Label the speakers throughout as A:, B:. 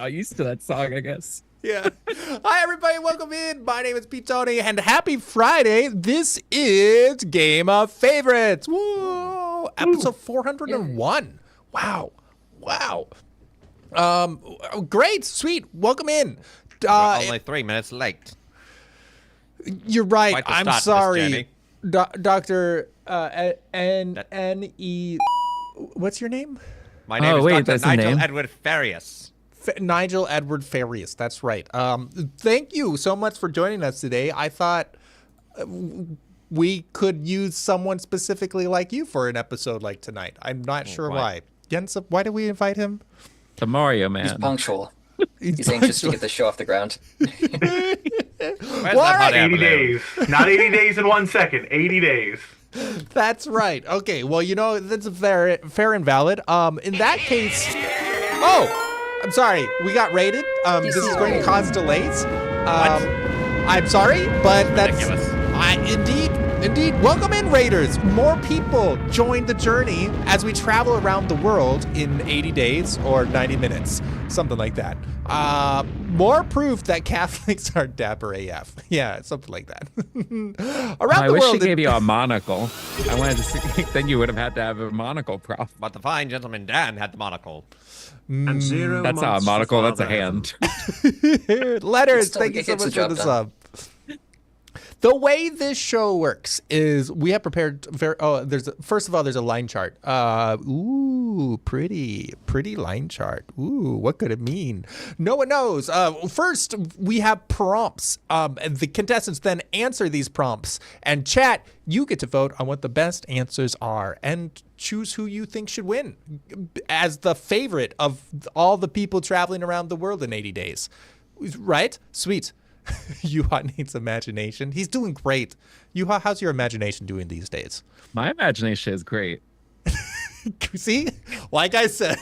A: not used to that song, I guess.
B: Yeah. Hi, everybody. Welcome in. My name is Pete Tony, and happy Friday. This is Game of Favorites. Whoa. Episode 401. Wow. Wow. Great. Sweet. Welcome in.
C: We're only 3 minutes late.
B: You're right.
C: Quite the
B: I'm
C: start to this
B: sorry.
C: journey.
B: Dr. N.E. What's your name?
C: My name is
A: wait,
C: Dr.
A: that's the
C: Nigel
A: name?
C: Edward Farias.
B: Nigel Edward Farias. That's right. Thank you so much for joining us today. I thought we could use someone specifically like you for an episode like tonight. I'm not sure why. Jens, why did we invite him?
A: The Mario Man.
D: He's punctual. He's anxious to get the show off the ground.
C: Where's
B: Well,
C: that hot air
E: 80
C: balloon?
E: days. Not 80 days in 1 second. 80 days.
B: That's right. Okay. Well, you know, that's fair and valid. In that case, I'm sorry. We got raided. This is going to cause delays. I'm sorry, but that's
C: Ridiculous.
B: Indeed. Welcome in, Raiders. More people join the journey as we travel around the world in 80 days or 90 minutes, something like that. More proof that Catholics are dapper AF. Yeah, something like that. Around
A: I
B: the
A: wish
B: world.
A: she gave you a monocle. I wanted to see, then you would have had to have a monocle prof.
C: But the fine gentleman Dan had the monocle.
F: And 0
A: That's not a
F: months
A: monocle,
F: for
A: that's a
F: Father
A: hand.
B: Letters,
D: Still,
B: thank you
D: it
B: so
D: gets
B: much
D: the
B: for the
D: job
B: sub. The way this show works is we have prepared first of all, there's a line chart. Pretty line chart. Ooh, what could it mean? No one knows. First, we have prompts. The contestants then answer these prompts. And chat, you get to vote on what the best answers are and choose who you think should win as the favorite of all the people traveling around the world in 80 days. Right? Sweet. Yuha needs imagination. He's doing great. Yuha, how's your imagination doing these days?
A: My imagination is great.
B: See? Like I said.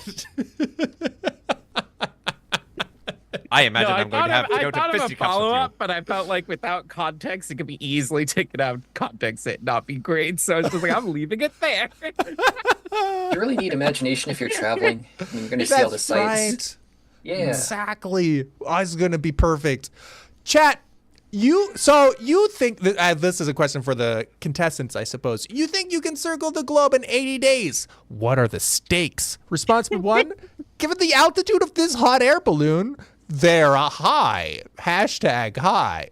C: I imagine
A: No,
C: I'm going to have to go to
A: I thought of a
C: fisticuffs with
A: follow-up,
C: you.
A: but I felt like without context, it could be easily taken out of context and not be great. So I was just like, I'm leaving it there.
D: You really need imagination if you're traveling. I mean, you're going to see all the
B: That's
D: sights.
B: right.
D: Yeah.
B: Exactly. Oh, it's going to be perfect. Chat, you think that this is a question for the contestants, I suppose. You think you can circle the globe in 80 days? What are the stakes? Response 1, given the altitude of this hot air balloon, they're a high. Hashtag high.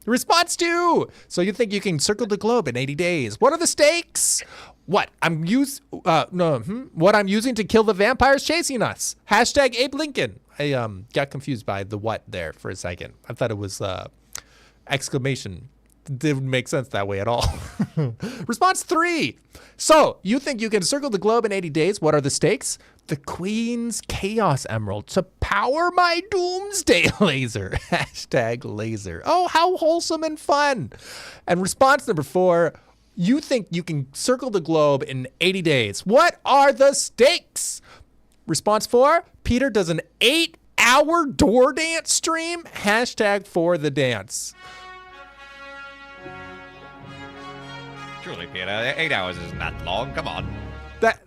B: Response 2, so you think you can circle the globe in 80 days? What are the stakes? What I'm what I'm using to kill the vampires chasing us. Hashtag Abe Lincoln. I got confused by the what there for a second. I thought it was exclamation. Didn't make sense that way at all. Response 3. So you think you can circle the globe in 80 days? What are the stakes? The Queen's Chaos Emerald to power my doomsday laser. Hashtag laser. Oh, how wholesome and fun. And response number 4. You think you can circle the globe in 80 days. What are the stakes? Response 4, Peter does an 8-hour door dance stream. Hashtag for the dance.
C: Truly, Peter, 8 hours isn't that long. Come on.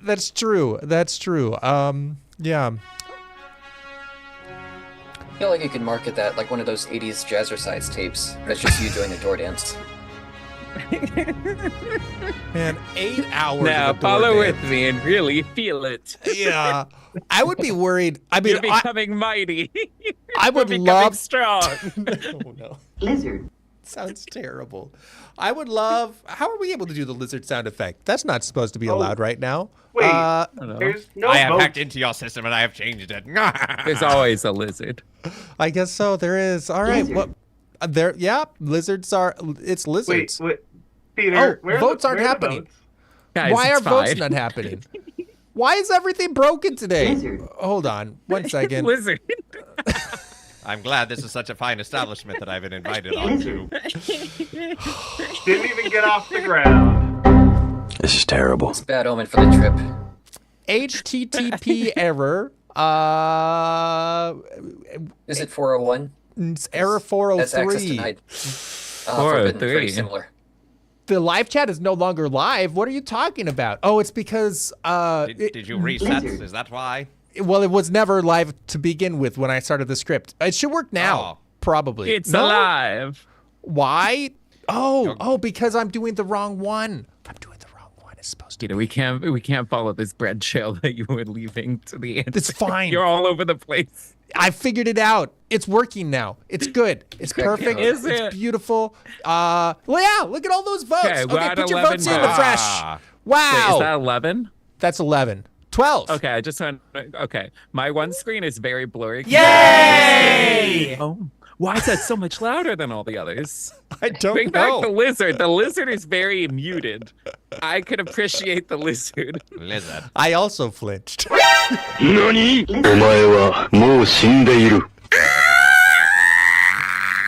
B: That's true. That's true. Yeah.
D: I feel like you could market that like one of those 80s jazzercise tapes. That's just you doing a door dance.
B: Man, 8 hours.
A: Now
B: of a door
A: follow
B: dance.
A: with me and really feel it.
B: Yeah. I would be worried. I mean,
A: You're becoming mighty.
B: I would
A: You're becoming
B: love
A: strong.
B: Oh no.
F: Lizard.
B: Sounds terrible. I would love. How are we able to do the lizard sound effect? That's not supposed to be allowed right now.
E: Wait,
A: know.
E: there's no
C: I have
E: vote.
C: hacked into your system and I have changed it.
A: There's always a lizard.
B: I guess so. There is. All right.
F: Lizard.
B: Well, there. Yeah. Lizards are. It's
E: Wait,
B: lizards.
E: Peter,
B: Oh, votes aren't
E: where are the
B: happening.
E: votes?
A: Guys,
B: Why are
A: it's
B: votes
A: fine.
B: not happening? Why is everything broken today?
F: Lizard.
B: Hold on. 1 second.
A: Lizard.
C: I'm glad this is such a fine establishment that I've been invited on to.
E: Didn't even get off the ground.
G: This is terrible.
D: It's a bad omen for the trip.
B: HTTP error.
D: Is it 401?
B: It's error
D: That's access
B: 403.
D: denied.
A: 403.
D: Very similar.
B: The live chat is no longer live. What are you talking about? Oh, it's because
C: Did you reset?
F: Lizard.
C: Is that why?
B: well, it was never live to begin with when I started the script. It should work now,
C: Oh.
B: probably.
A: It's
B: No?
A: alive.
B: Why? Oh, because I'm doing the wrong one. I'm doing the wrong one. It's supposed to.
A: You know, we can't follow this bread trail that you were leaving to the end.
B: It's fine.
A: You're all over the place.
B: I figured it out. It's working now. It's good. It's perfect.
A: Is
B: It's
A: it?
B: beautiful. Well, yeah. Look at all those votes.
A: Okay, we're at
B: put your
A: 11
B: votes in the
A: votes.
B: fresh.
C: Ah.
A: Wait,
B: Wow.
A: is that 11?
B: That's 11. 12.
A: Okay, I just want. Okay, my one screen is very blurry.
B: Yay!
A: Oh, why is that so much louder than all the others?
B: I don't
A: Bring back the
B: know.
A: lizard. The lizard is very muted. I could appreciate the lizard.
C: Lizard.
B: I also flinched.
G: 何お前はもう死んでいる。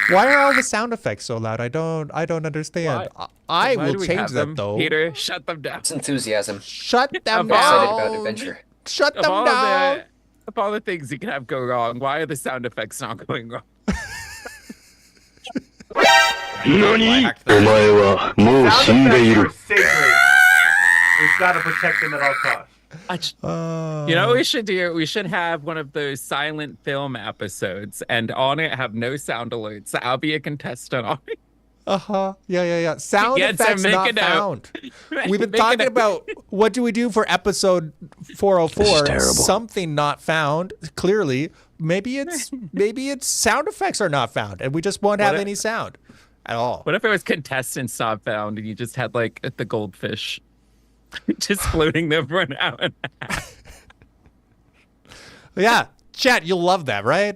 B: Why are all the sound effects so loud? I don't understand. I
A: Why
B: will
A: do we
B: change
A: have
B: that
A: them?
B: though.
A: Peter, shut them down.
D: It's enthusiasm.
B: Shut them
A: Of
D: I'm excited
A: all-
D: about
B: down.
D: adventure.
B: Shut
A: Of
B: them
A: all
B: down.
A: of all the things you can have go wrong, why are the sound effects not going wrong?
G: 何お前はもう死ん
E: Sound
G: でい
E: effects
G: る
E: are。sacred. We've got to protect them at all costs.
A: You know what we should do? We should have one of those silent film episodes and on it have no sound alerts. I'll be a contestant on it.
B: Yeah. Sound
A: Yes,
B: effects
A: make
B: not
A: a note.
B: found. We've been
A: Make a
B: talking
A: note.
B: about what do we do for episode
G: This
B: 404?
G: is terrible.
B: Something not found. Clearly, maybe it's sound effects are not found, and we just won't have
A: if-
B: any sound at all.
A: What if it was contestants not found and you just had like the goldfish just floating there for an hour and a half?
B: Yeah, chat, you'll love that, right?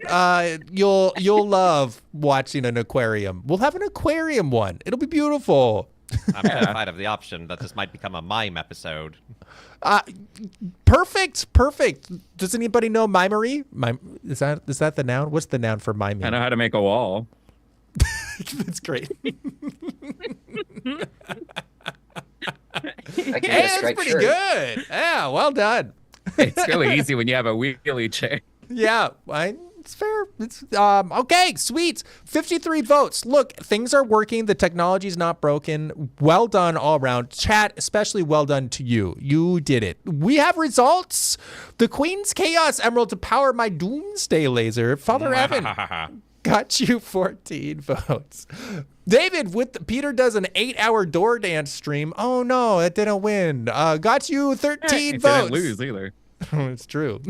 B: You'll love watching an aquarium. We'll have an aquarium one. It'll be beautiful.
C: I'm terrified of the option that this might become a mime episode.
B: Perfect. Does anybody know mimery? Is that the noun? What's the noun for miming?
A: I know how to make a wall.
B: That's great.
D: I can
B: Hey,
D: get a
B: that's
D: striped
B: pretty
D: shirt.
B: good. Yeah, well done.
A: It's really easy when you have a wheelie chair.
B: Yeah, It's fair. It's okay, sweet. 53 votes. Look, things are working. The technology's not broken. Well done all around. Chat, especially well done to you. You did it. We have results. The Queen's Chaos Emerald to power my Doomsday Laser. Father Evan got you 14 votes. David with Peter does an 8-hour door dance stream. Oh no, it didn't win. Got you 13
A: It
B: votes.
A: didn't lose either.
B: It's true.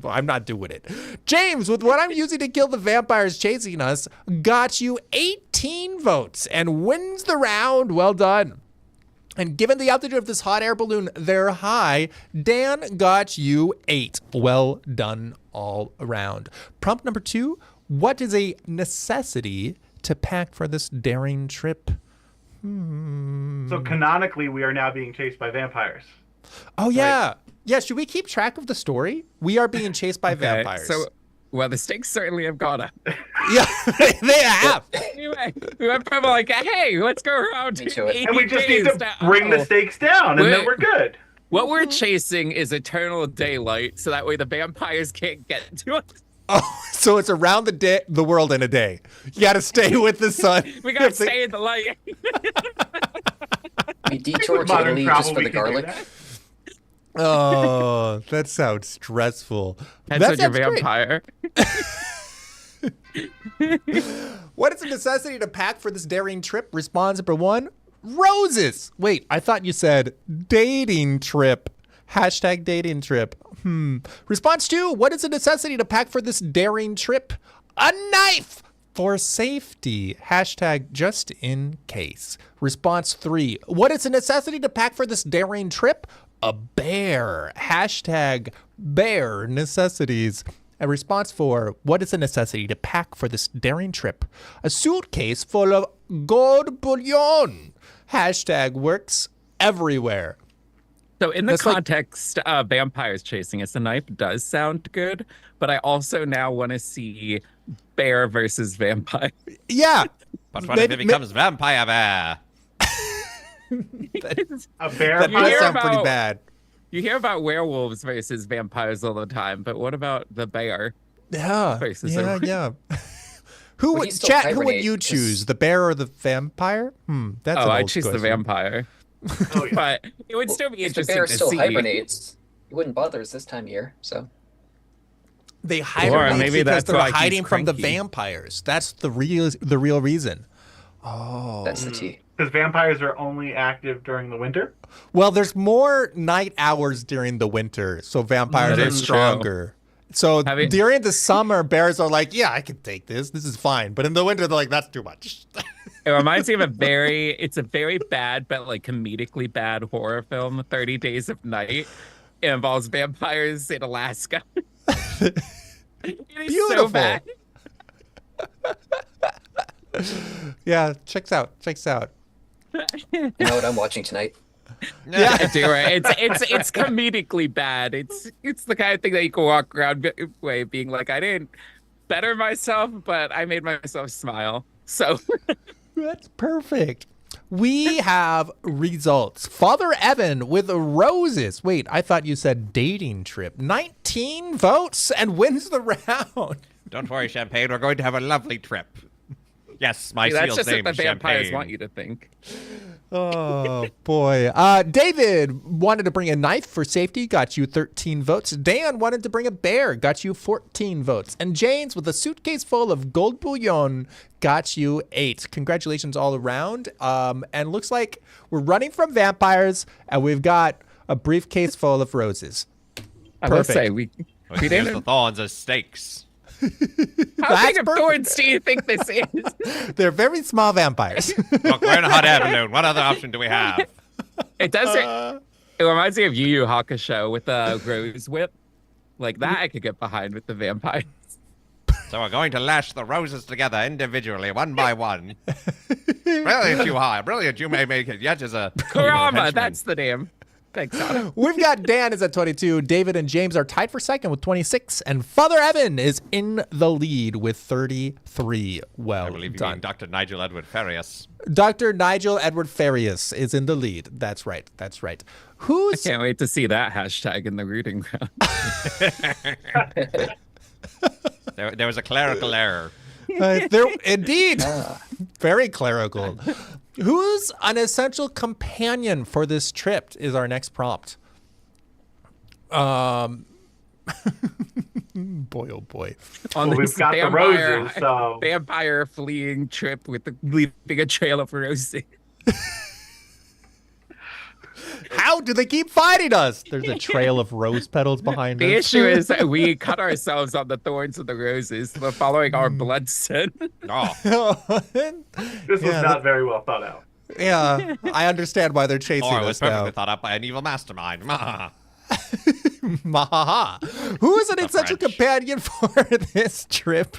B: I'm not doing it. James, with what I'm using to kill the vampires chasing us, got you 18 votes and wins the round. Well done. And given the altitude of this hot air balloon, they're high, Dan got you 8. Well done all around. Prompt number 2, what is a necessity to pack for this daring trip?
E: So canonically, we are now being chased by vampires.
B: Oh, yeah. Right. Yeah, should we keep track of the story? We are being chased by vampires.
A: So, well, the stakes certainly have gone up.
B: Yeah, they have.
A: Anyway, we went from like, hey, let's go around.
E: And we just need to bring the stakes down, and then we're good.
A: What we're chasing is eternal daylight, so that way the vampires can't get to us.
B: Oh, so it's around the world in a day. You got to stay with the sun.
A: We got to stay in the light.
D: We detour to Italy just for the garlic.
B: Oh, that sounds stressful.
A: That's your vampire.
B: What is a necessity to pack for this daring trip? Response number 1, roses. Wait, I thought you said dating trip. Hashtag dating trip. Response 2, what is a necessity to pack for this daring trip? A knife for safety. Hashtag just in case. Response 3, what is a necessity to pack for this daring trip? A bear. Hashtag bear necessities. And response 4, what is a necessity to pack for this daring trip? A suitcase full of gold bullion. Hashtag works everywhere.
A: So in the context of vampires chasing us, the knife does sound good, but I also now want to see bear versus vampire.
B: Yeah.
C: But what if it becomes vampire bear?
E: A bear.
B: That does sound pretty bad.
A: You hear about werewolves versus vampires all the time, but what about the bear?
B: Yeah.
A: Versus
B: Yeah. Who would you choose? The bear or the vampire? That's an old
A: I choose the vampire.
E: Oh, yeah.
A: But it would still be
D: If the
A: interesting
D: bear
A: to
D: still
A: see.
D: hibernates, it wouldn't bother us this time of year, so.
B: They hibernate
A: maybe
B: because
A: that's
B: they're
A: why he's
B: hiding from the
A: cranky.
B: vampires. That's the real reason. Oh.
D: That's the tea.
E: Because vampires are only active during the winter.
B: Well, there's more night hours during the winter, so vampires
A: That
B: are
A: is
B: stronger. So
A: Have you-
B: during the summer, bears are like, yeah, I can take this. This is fine. But in the winter, they're like, that's too much.
A: It reminds me of it's a very bad, but like comedically bad horror film, 30 Days of Night. It involves vampires in Alaska. It is
B: Beautiful.
A: so bad.
B: Yeah, checks out.
D: You know what I'm watching tonight?
B: Yeah.
A: I do, right? It's comedically bad. It's the kind of thing that you can walk around way being like, I didn't better myself, but I made myself smile. So
B: That's perfect. We have results. Father Evan with roses. Wait, I thought you said dating trip. 19 votes and wins the round.
C: Don't worry, Champagne. We're going to have a lovely trip. Yes, my
A: that's
C: seal's
A: just
C: name
A: what
C: is
A: the vampires
C: Champagne.
A: want you to think.
B: Oh, boy. David wanted to bring a knife for safety, got you 13 votes. Dan wanted to bring a bear, got you 14 votes. And James, with a suitcase full of gold bullion, got you 8. Congratulations all around. And looks like we're running from vampires, and we've got a briefcase full of roses.
A: I will
B: Perfect.
A: say, we
C: Use the
A: didn't.
C: thorns as stakes.
A: How big of
B: perfect.
A: thorns do you think this is?
B: They're very small vampires.
C: Look, we're in a hot air balloon. What other option do we have?
A: It does. It reminds me of Yu Yu Hakusho with the rose whip. Like that, I could get behind with the vampires.
C: So we're going to lash the roses together individually, one by one. Brilliant, you are. Brilliant, you may make it yet as a
A: Kurama,
C: henchman.
A: that's the name. Thanks, Anna.
B: We've got Dan is at 22. David and James are tied for second with 26. And Father Evan is in the lead with 33. Well
C: I believe you
B: done.
C: mean Dr. Nigel Edward Farias.
B: Dr. Nigel Edward Farias is in the lead. That's right. That's right. Who's
A: Can't wait to see that hashtag in the rooting ground.
C: There was a clerical error.
B: Indeed. Very clerical. Who's an essential companion for this trip is our next prompt. Boy, oh boy.
A: On
E: We've
A: this
E: got the roses, so
A: vampire fleeing trip with leaving a trail of roses.
B: How do they keep fighting us? There's a trail of rose petals behind
A: The
B: us.
A: issue is that we cut ourselves on the thorns of the roses. We're following our bloodstone.
C: Oh,
E: this was not very well thought out.
B: Yeah, I understand why they're chasing
C: or it
B: us
C: was perfectly
B: now.
C: thought up by an evil mastermind.
B: Mahaha. Who is an essential
C: French.
B: companion for this trip?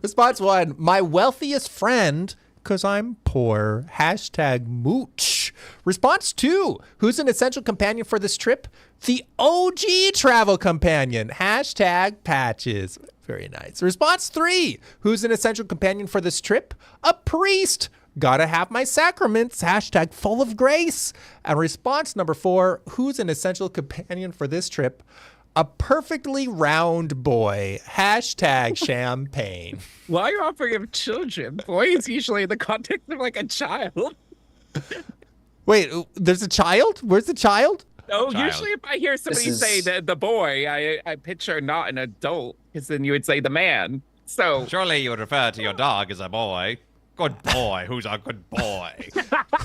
B: Response 1, my wealthiest friend, because I'm poor. Hashtag mooch. Response 2, who's an essential companion for this trip? The OG travel companion. Hashtag patches. Very nice. Response 3, who's an essential companion for this trip? A priest. Gotta have my sacraments. Hashtag full of grace. And response number 4, who's an essential companion for this trip? A perfectly round boy. Hashtag champagne.
A: Why are you offering him children? Boy is usually in the context of like a child.
B: Wait, there's a child? Where's the child?
A: No,
C: Child.
A: usually if I hear somebody
D: This
A: say
D: is-
A: the boy, I picture not an adult, because then you would say the man. So
C: surely you would refer to your dog as a boy. Good boy, who's a good boy?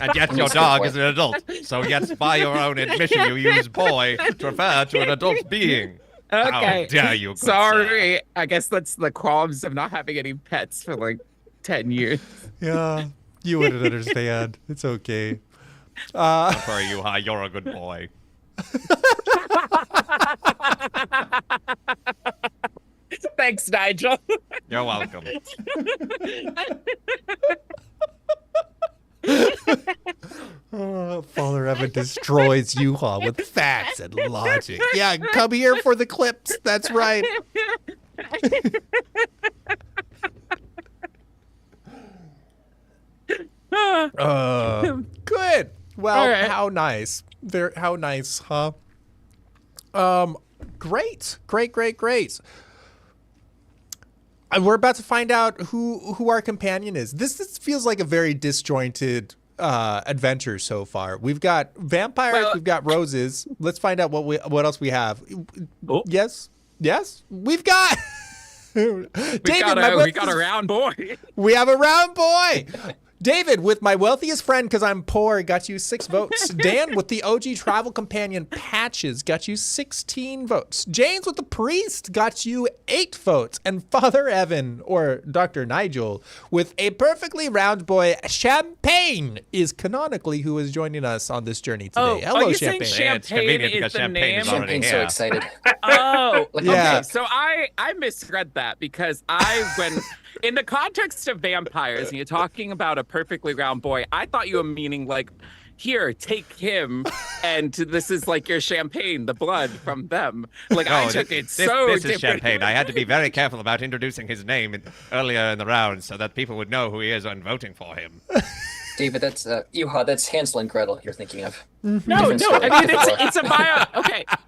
C: And yet your
D: He's a good
C: dog
D: boy.
C: is an adult. So yes, by your own admission, you use boy to refer to an adult being.
A: okay,
C: How dare you, good
A: sorry. I guess that's the qualms of not having any pets for like 10 years.
B: Yeah, you wouldn't understand. It's okay.
C: Don't worry, you high, you're a good boy.
A: Thanks, Nigel.
C: You're welcome.
B: Father Evan destroys Yuha with facts and logic. Yeah, come here for the clips. That's right. Good. Well,
A: All right.
B: how nice. How nice, huh? Great. We're about to find out who our companion is. This feels like a very disjointed adventure so far. We've got vampires,
A: Well-
B: we've got roses. Let's find out what else we have.
A: Oh.
B: Yes, we've got. David,
A: we got
B: my
A: a round boy.
B: we have a round boy. David, with my wealthiest friend, because I'm poor, got you 6 votes. Dan, with the OG travel companion Patches, got you 16 votes. James, with the priest, got you 8 votes. And Father Evan, or Dr. Nigel, with a perfectly round boy, Champagne, is canonically who is joining us on this journey today. Hello,
A: are you saying
B: Champagne.
C: It's convenient because
A: the
C: champagne
A: name?
C: is already
D: Champagne's so
C: here.
D: excited.
A: Oh,
D: Like,
B: Yeah.
A: okay. So I misread that because when in the context of vampires and you're talking about a perfectly round boy, I thought you were meaning like, here, take him, and this is like your champagne, the blood from them. Like I took it
C: this
A: so
C: is
A: different.
C: champagne. I had to be very careful about introducing his name earlier in the round so that people would know who he is when voting for him.
D: David, that's Yuha, that's Hansel and Gretel you're thinking of.
A: No,
D: Different
A: no.
D: story.
A: I mean,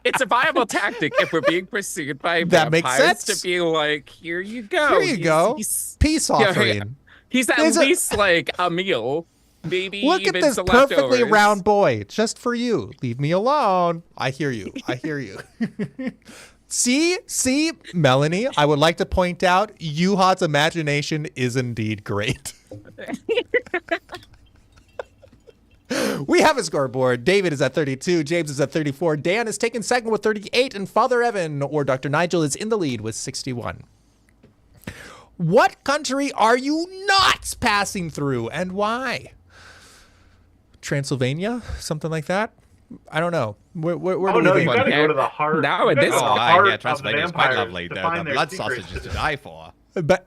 A: it's a viable tactic if we're being pursued by
B: That makes
A: vampires
B: sense.
A: to be like, here you go.
B: Here you go. Peace offering.
A: He's at
B: There's a-
A: least like a meal. Maybe
B: Look at
A: even
B: this
A: some
B: perfectly
A: leftovers.
B: round boy, just for you. Leave me alone. I hear you. See, Melanie, I would like to point out Yuha's imagination is indeed great. We have a scoreboard. David is at 32, James is at 34, Dan is taking second with 38, and Father Evan, or Dr. Nigel, is in the lead with 61. What country are you not passing through, and why? Transylvania? Something like that? I don't know. Where
E: Oh
B: do
E: no,
B: we
E: you
B: think?
E: gotta go to the heart.
A: Now
E: you gotta
A: it
E: go
A: is
E: to the
C: Oh,
E: heart
C: yeah,
E: of the
C: Transylvania is quite
E: vampires
C: lovely.
E: to
C: The
E: find their
C: blood
E: secrets.
C: sausage is to die for.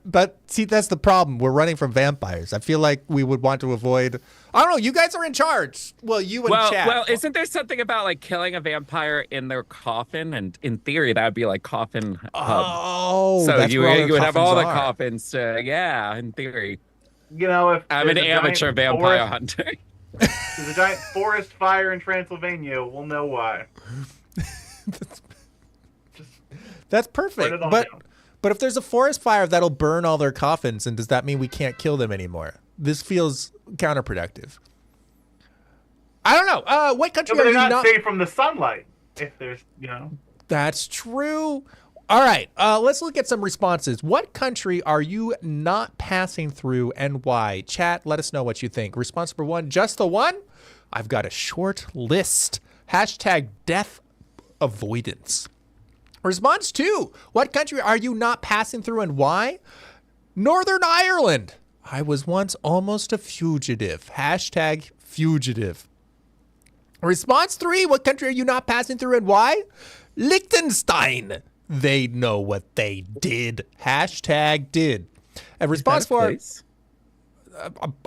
B: But see, that's the problem. We're running from vampires. I feel like we would want to avoid. I don't know. You guys are in charge. Well, you and Chad.
A: Well, isn't there something about like killing a vampire in their coffin? And in theory, that would be like coffin hub.
B: Oh,
A: So
B: that's
A: you
B: where all their
A: would have all the
B: coffins are.
A: coffins. Yeah, in theory.
E: You know, if
A: I'm an
E: there's a giant
A: amateur vampire
E: forest-
A: hunter.
E: There's a giant forest fire in Transylvania. We'll know why.
B: That's
E: Write
B: perfect.
E: it all
B: But
E: down.
B: But if there's a forest fire, that'll burn all their coffins, and does that mean we can't kill them anymore? This feels counterproductive. I don't know. What country
E: But
B: are
E: they're
B: you
E: not safe from the sunlight. If there's,
B: That's true. All right, let's look at some responses. What country are you not passing through and why? Chat, let us know what you think. Response number 1, just the one? I've got a short list. Hashtag death avoidance. Response 2, what country are you not passing through and why? Northern Ireland. I was once almost a fugitive. Hashtag fugitive. Response 3, what country are you not passing through and why? Liechtenstein. They know what they did. Hashtag did. And response 4,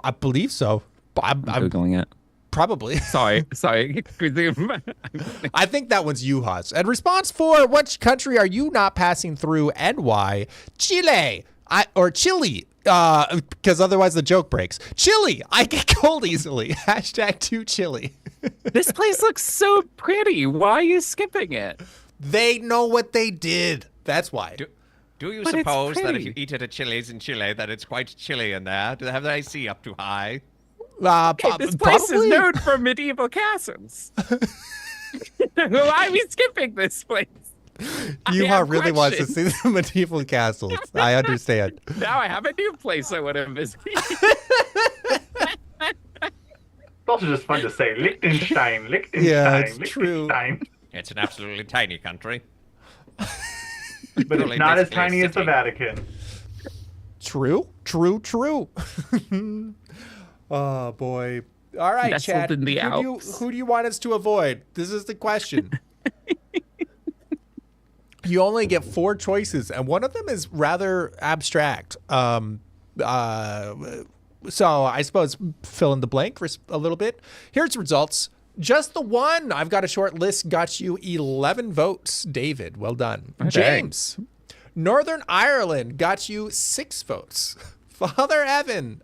B: I believe so. I'm
A: Googling it.
B: probably.
A: Sorry.
B: I think that one's you, Haas. And response 4, which country are you not passing through and why? Chile. Or Chile. Because otherwise the joke breaks. Chile. I get cold easily. Hashtag too chilly.
A: This place looks so pretty. Why are you skipping it?
B: They know what they did. That's why.
C: Do you
A: But it's
C: suppose that if
A: pretty.
C: you eat at a Chili's in Chile, that it's quite chilly in there? Do they have the AC up too high?
A: This place is known for medieval castles. Why are we skipping this place?
B: You
A: I have
B: really wants to
A: questions.
B: see the medieval castles. I understand.
A: Now I have a new place I want to visit.
E: It's also just fun to say Liechtenstein.
B: Yeah, it's true.
E: Liechtenstein.
C: It's an absolutely tiny country.
E: But it's not as tiny as the Vatican.
B: True. Oh boy. All right,
A: Nestled
B: Chad.
A: in the Alps.
B: Who do you want us to avoid? This is the question. You only get 4 choices, and one of them is rather abstract. So I suppose fill in the blank for a little bit. Here's the results. Just the one. I've got a short list. Got you 11 votes. David, well done.
A: Okay.
B: James, Northern Ireland got you 6 votes. Father Evan,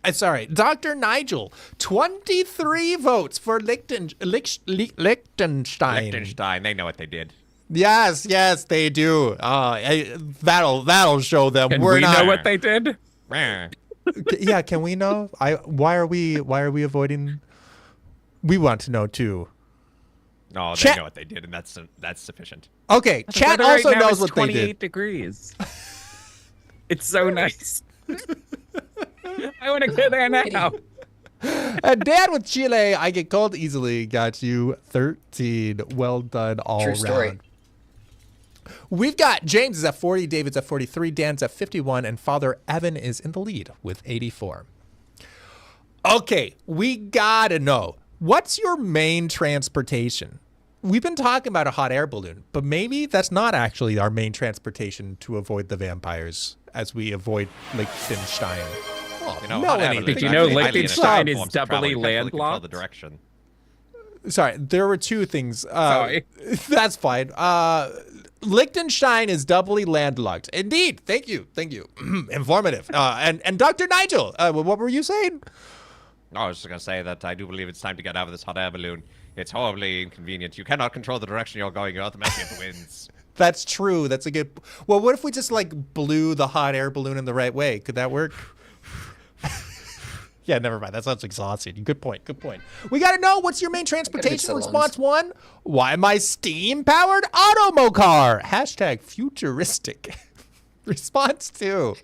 B: Dr. Nigel, 23 votes for Liechtenstein.
C: Liechtenstein, they know what they did.
B: Yes, they do. That'll show them
A: Can
B: we're
A: we
B: not.
A: know what they did?
C: Meh.
B: Yeah, can we know? Why are we avoiding? We want to know too.
C: No, they
B: Chat-
C: know what they did, and that's sufficient.
B: Okay,
A: The
B: chat
A: weather right
B: also
A: now
B: knows
A: is
B: what they
A: 28
B: did.
A: degrees. It's so nice. I want to go there now.
B: And Dan with Chile, I get cold easily. Got you 13. Well done all
D: True story.
B: round. We've got James is at 40, David's at 43, Dan's at 51, and Father Evan is in the lead with 84. Okay, we gotta know, what's your main transportation? We've been talking about a hot air balloon, but maybe that's not actually our main transportation to avoid the vampires as we avoid Liechtenstein. Oh,
C: You know,
B: no,
C: hot air
B: anything.
C: balloons
A: Did you
C: are
A: know
C: highly
A: Liechtenstein
C: ineffective
A: is
C: forms of
A: doubly
C: travel. You can't really control
A: landlocked?
C: the direction.
B: Sorry, there were 2 things.
A: Sorry.
B: That's fine. Liechtenstein is doubly landlocked. Indeed. Thank you. Informative. And Dr. Nigel, what were you saying?
C: I was just going to say that I do believe it's time to get out of this hot air balloon. It's horribly inconvenient. You cannot control the direction you're going. You're automatically at the winds.
B: That's true. That's a good. Well, what if we just blew the hot air balloon in the right way? Could that work? Yeah, never mind. That sounds exhausting. Good point. We got to know, what's your main transportation?
D: the
B: Response 1, why am I steam-powered automocar? Hashtag futuristic. Response 2,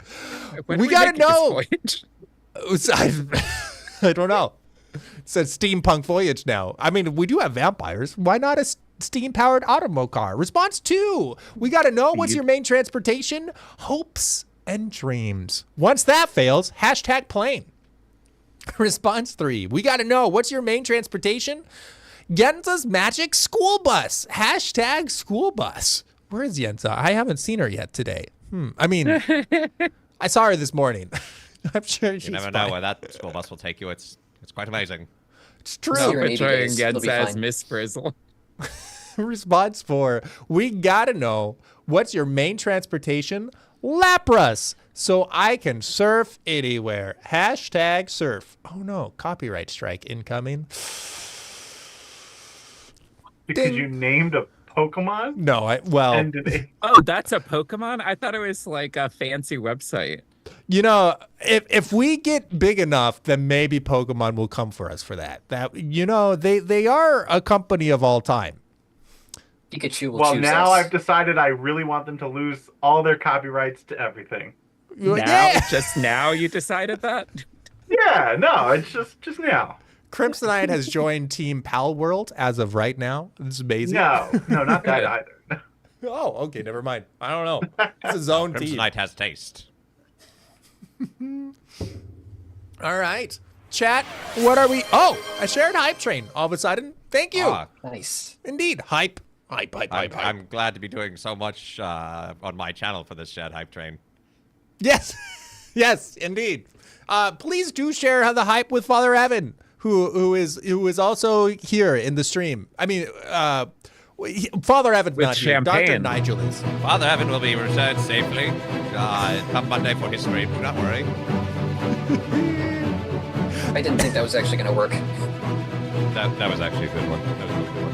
A: When
B: we
A: are
B: got to
A: making
B: know.
A: this voyage?
B: I don't know. It says steampunk voyage now. I mean, we do have vampires. Why not a steam-powered automocar? Response 2, we got to know, what's your main transportation? Hopes and dreams. Once that fails, hashtag plane. Response 3, we got to know, what's your main transportation? Yenza's magic school bus. Hashtag school bus. Where is Yenza? I haven't seen her yet today. I mean, I saw her this morning. I'm sure she's
C: You never
B: fine.
C: know where that school bus will take you. It's quite amazing.
B: It's true.
D: No. Here in 80
A: Portraying
D: days, it'll be
A: Yenza as
D: fine.
A: Miss Frizzle.
B: Response 4, we gotta know, what's your main transportation? Lapras, so I can surf anywhere. Hashtag surf. Oh no, copyright strike incoming.
E: Because
B: Ding.
E: you named a Pokemon?
B: No,
E: And do they?
A: Oh, that's a Pokemon? I thought it was like a fancy website.
B: you know, if we get big enough, then maybe Pokemon will come for us for that. They are a company of all time.
D: Pikachu will
E: Well,
D: choose
E: now
D: us.
E: I've decided I really want them to lose all their copyrights to everything.
A: Now, just now you decided that?
E: Yeah, no, it's just now.
B: Crimsonite has joined Team Pal World as of right now. This is amazing.
E: No, not that either.
B: Oh, okay, never mind. I don't know. It's his own team.
C: Crimsonite has taste.
B: All right. Chat, what are we? Oh, a shared hype train all of a sudden. Thank you.
D: Nice.
B: Indeed. Hype.
C: I'm glad to be doing so much on my channel for this shared hype train.
B: Yes. Yes, indeed. Please do share the hype with Father Evan, who is also here in the stream. I mean, Father Evan's
A: With
B: not here. Dr.
A: champagne.
B: Nigel is.
C: Father Evan will be returned safely. Come Monday for his stream. Do not worry.
D: I didn't think that was actually going to work.
C: That was actually a good one. That was a really good one.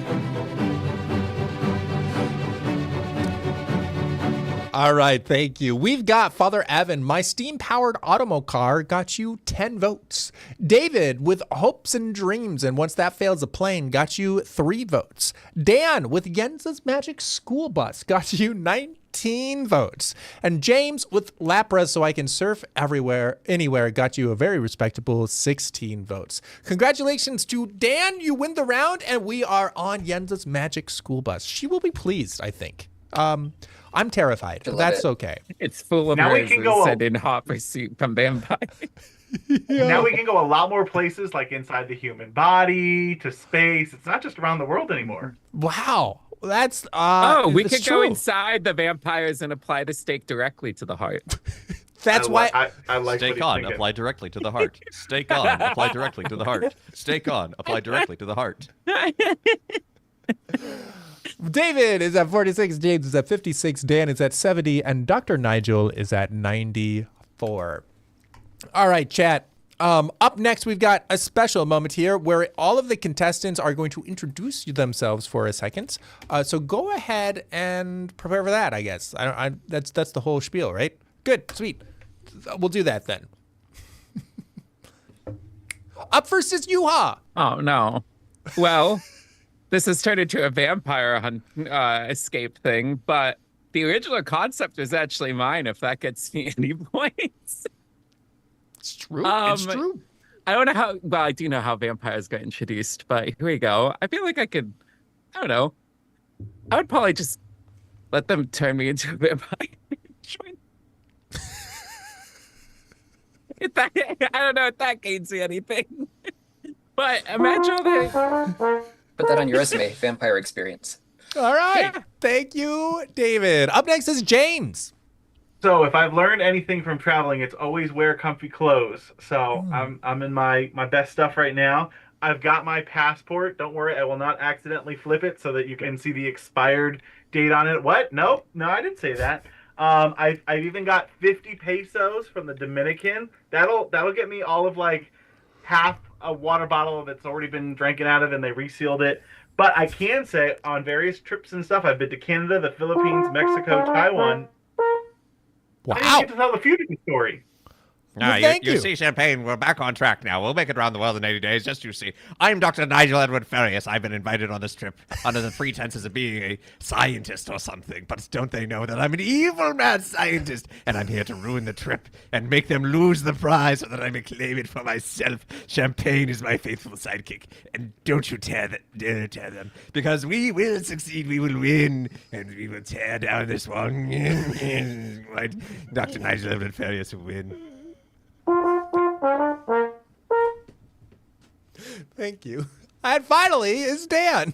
B: All right, thank you. We've got Father Evan. My steam-powered Automo car got you 10 votes. David with Hopes and Dreams, and once that fails a plane, got you 3 votes. Dan with Jens's Magic School Bus got you 19 votes. And James with Lapras So I Can Surf Anywhere got you a very respectable 16 votes. Congratulations to Dan. You win the round, and we are on Jens's Magic School Bus. She will be pleased, I think. I'm terrified, but that's okay.
A: It's full of
E: Now we
A: roses
E: can go-
A: and in hot pursuit from vampires.
E: Now we can go a lot more places, like inside the human body, to space. It's not just around the world anymore.
B: Wow. That's
A: We
B: that's
A: could go
B: true.
A: inside the vampires and apply the stake directly to the heart.
B: That's why
E: I like what
C: Steak
E: he's
C: on,
E: thinking.
C: apply directly to the heart. Steak on, apply directly to the heart. Steak on, apply directly to the heart.
B: David is at 46, James is at 56, Dan is at 70, and Dr. Nigel is at 94. All right, chat. Up next, we've got a special moment here where all of the contestants are going to introduce themselves for a second. So go ahead and prepare for that, I guess. That's the whole spiel, right? Good, sweet. We'll do that then. Up first is Yuha.
A: Oh, no. Well, this has turned into a vampire escape thing, but the original concept was actually mine, if that gets me any points.
B: It's true. It's
A: Um,
B: true.
A: I don't know how, well, I do know how vampires got introduced, but here we go. I feel like I could, I don't know. I would probably just let them turn me into a vampire. If that, I don't know if that gains me anything. But imagine all the...
D: Put that on your resume, vampire experience.
B: All right.
A: Yeah.
B: Thank you, David. Up next is James.
E: So if I've learned anything from traveling, it's always wear comfy clothes. So I'm in my best stuff right now. I've got my passport. Don't worry, I will not accidentally flip it so that you can see the expired date on it. What? Nope. No, I didn't say that. I've even got 50 pesos from the Dominican. That'll get me all of like half a water bottle that's already been drinking out of, and they resealed it. But I can say on various trips and stuff, I've been to Canada, the Philippines, Mexico, Taiwan. I didn't
B: Wow.
E: get to tell the Fugitive story.
B: Well, thank you.
C: You see, Champagne, we're back on track now. We'll make it around the world in 80 days, just you see. I'm Dr. Nigel Edward Farias. I've been invited on this trip under the pretenses of being a scientist or something. But don't they know that I'm an evil mad scientist, and I'm here to ruin the trip and make them lose the prize so that I may claim it for myself. Champagne is my faithful sidekick, and don't you dare tear them, because we will succeed, we will win, and we will tear down this one. Right? Dr. Nigel Edward Farias will win.
B: Thank you. And finally is Dan.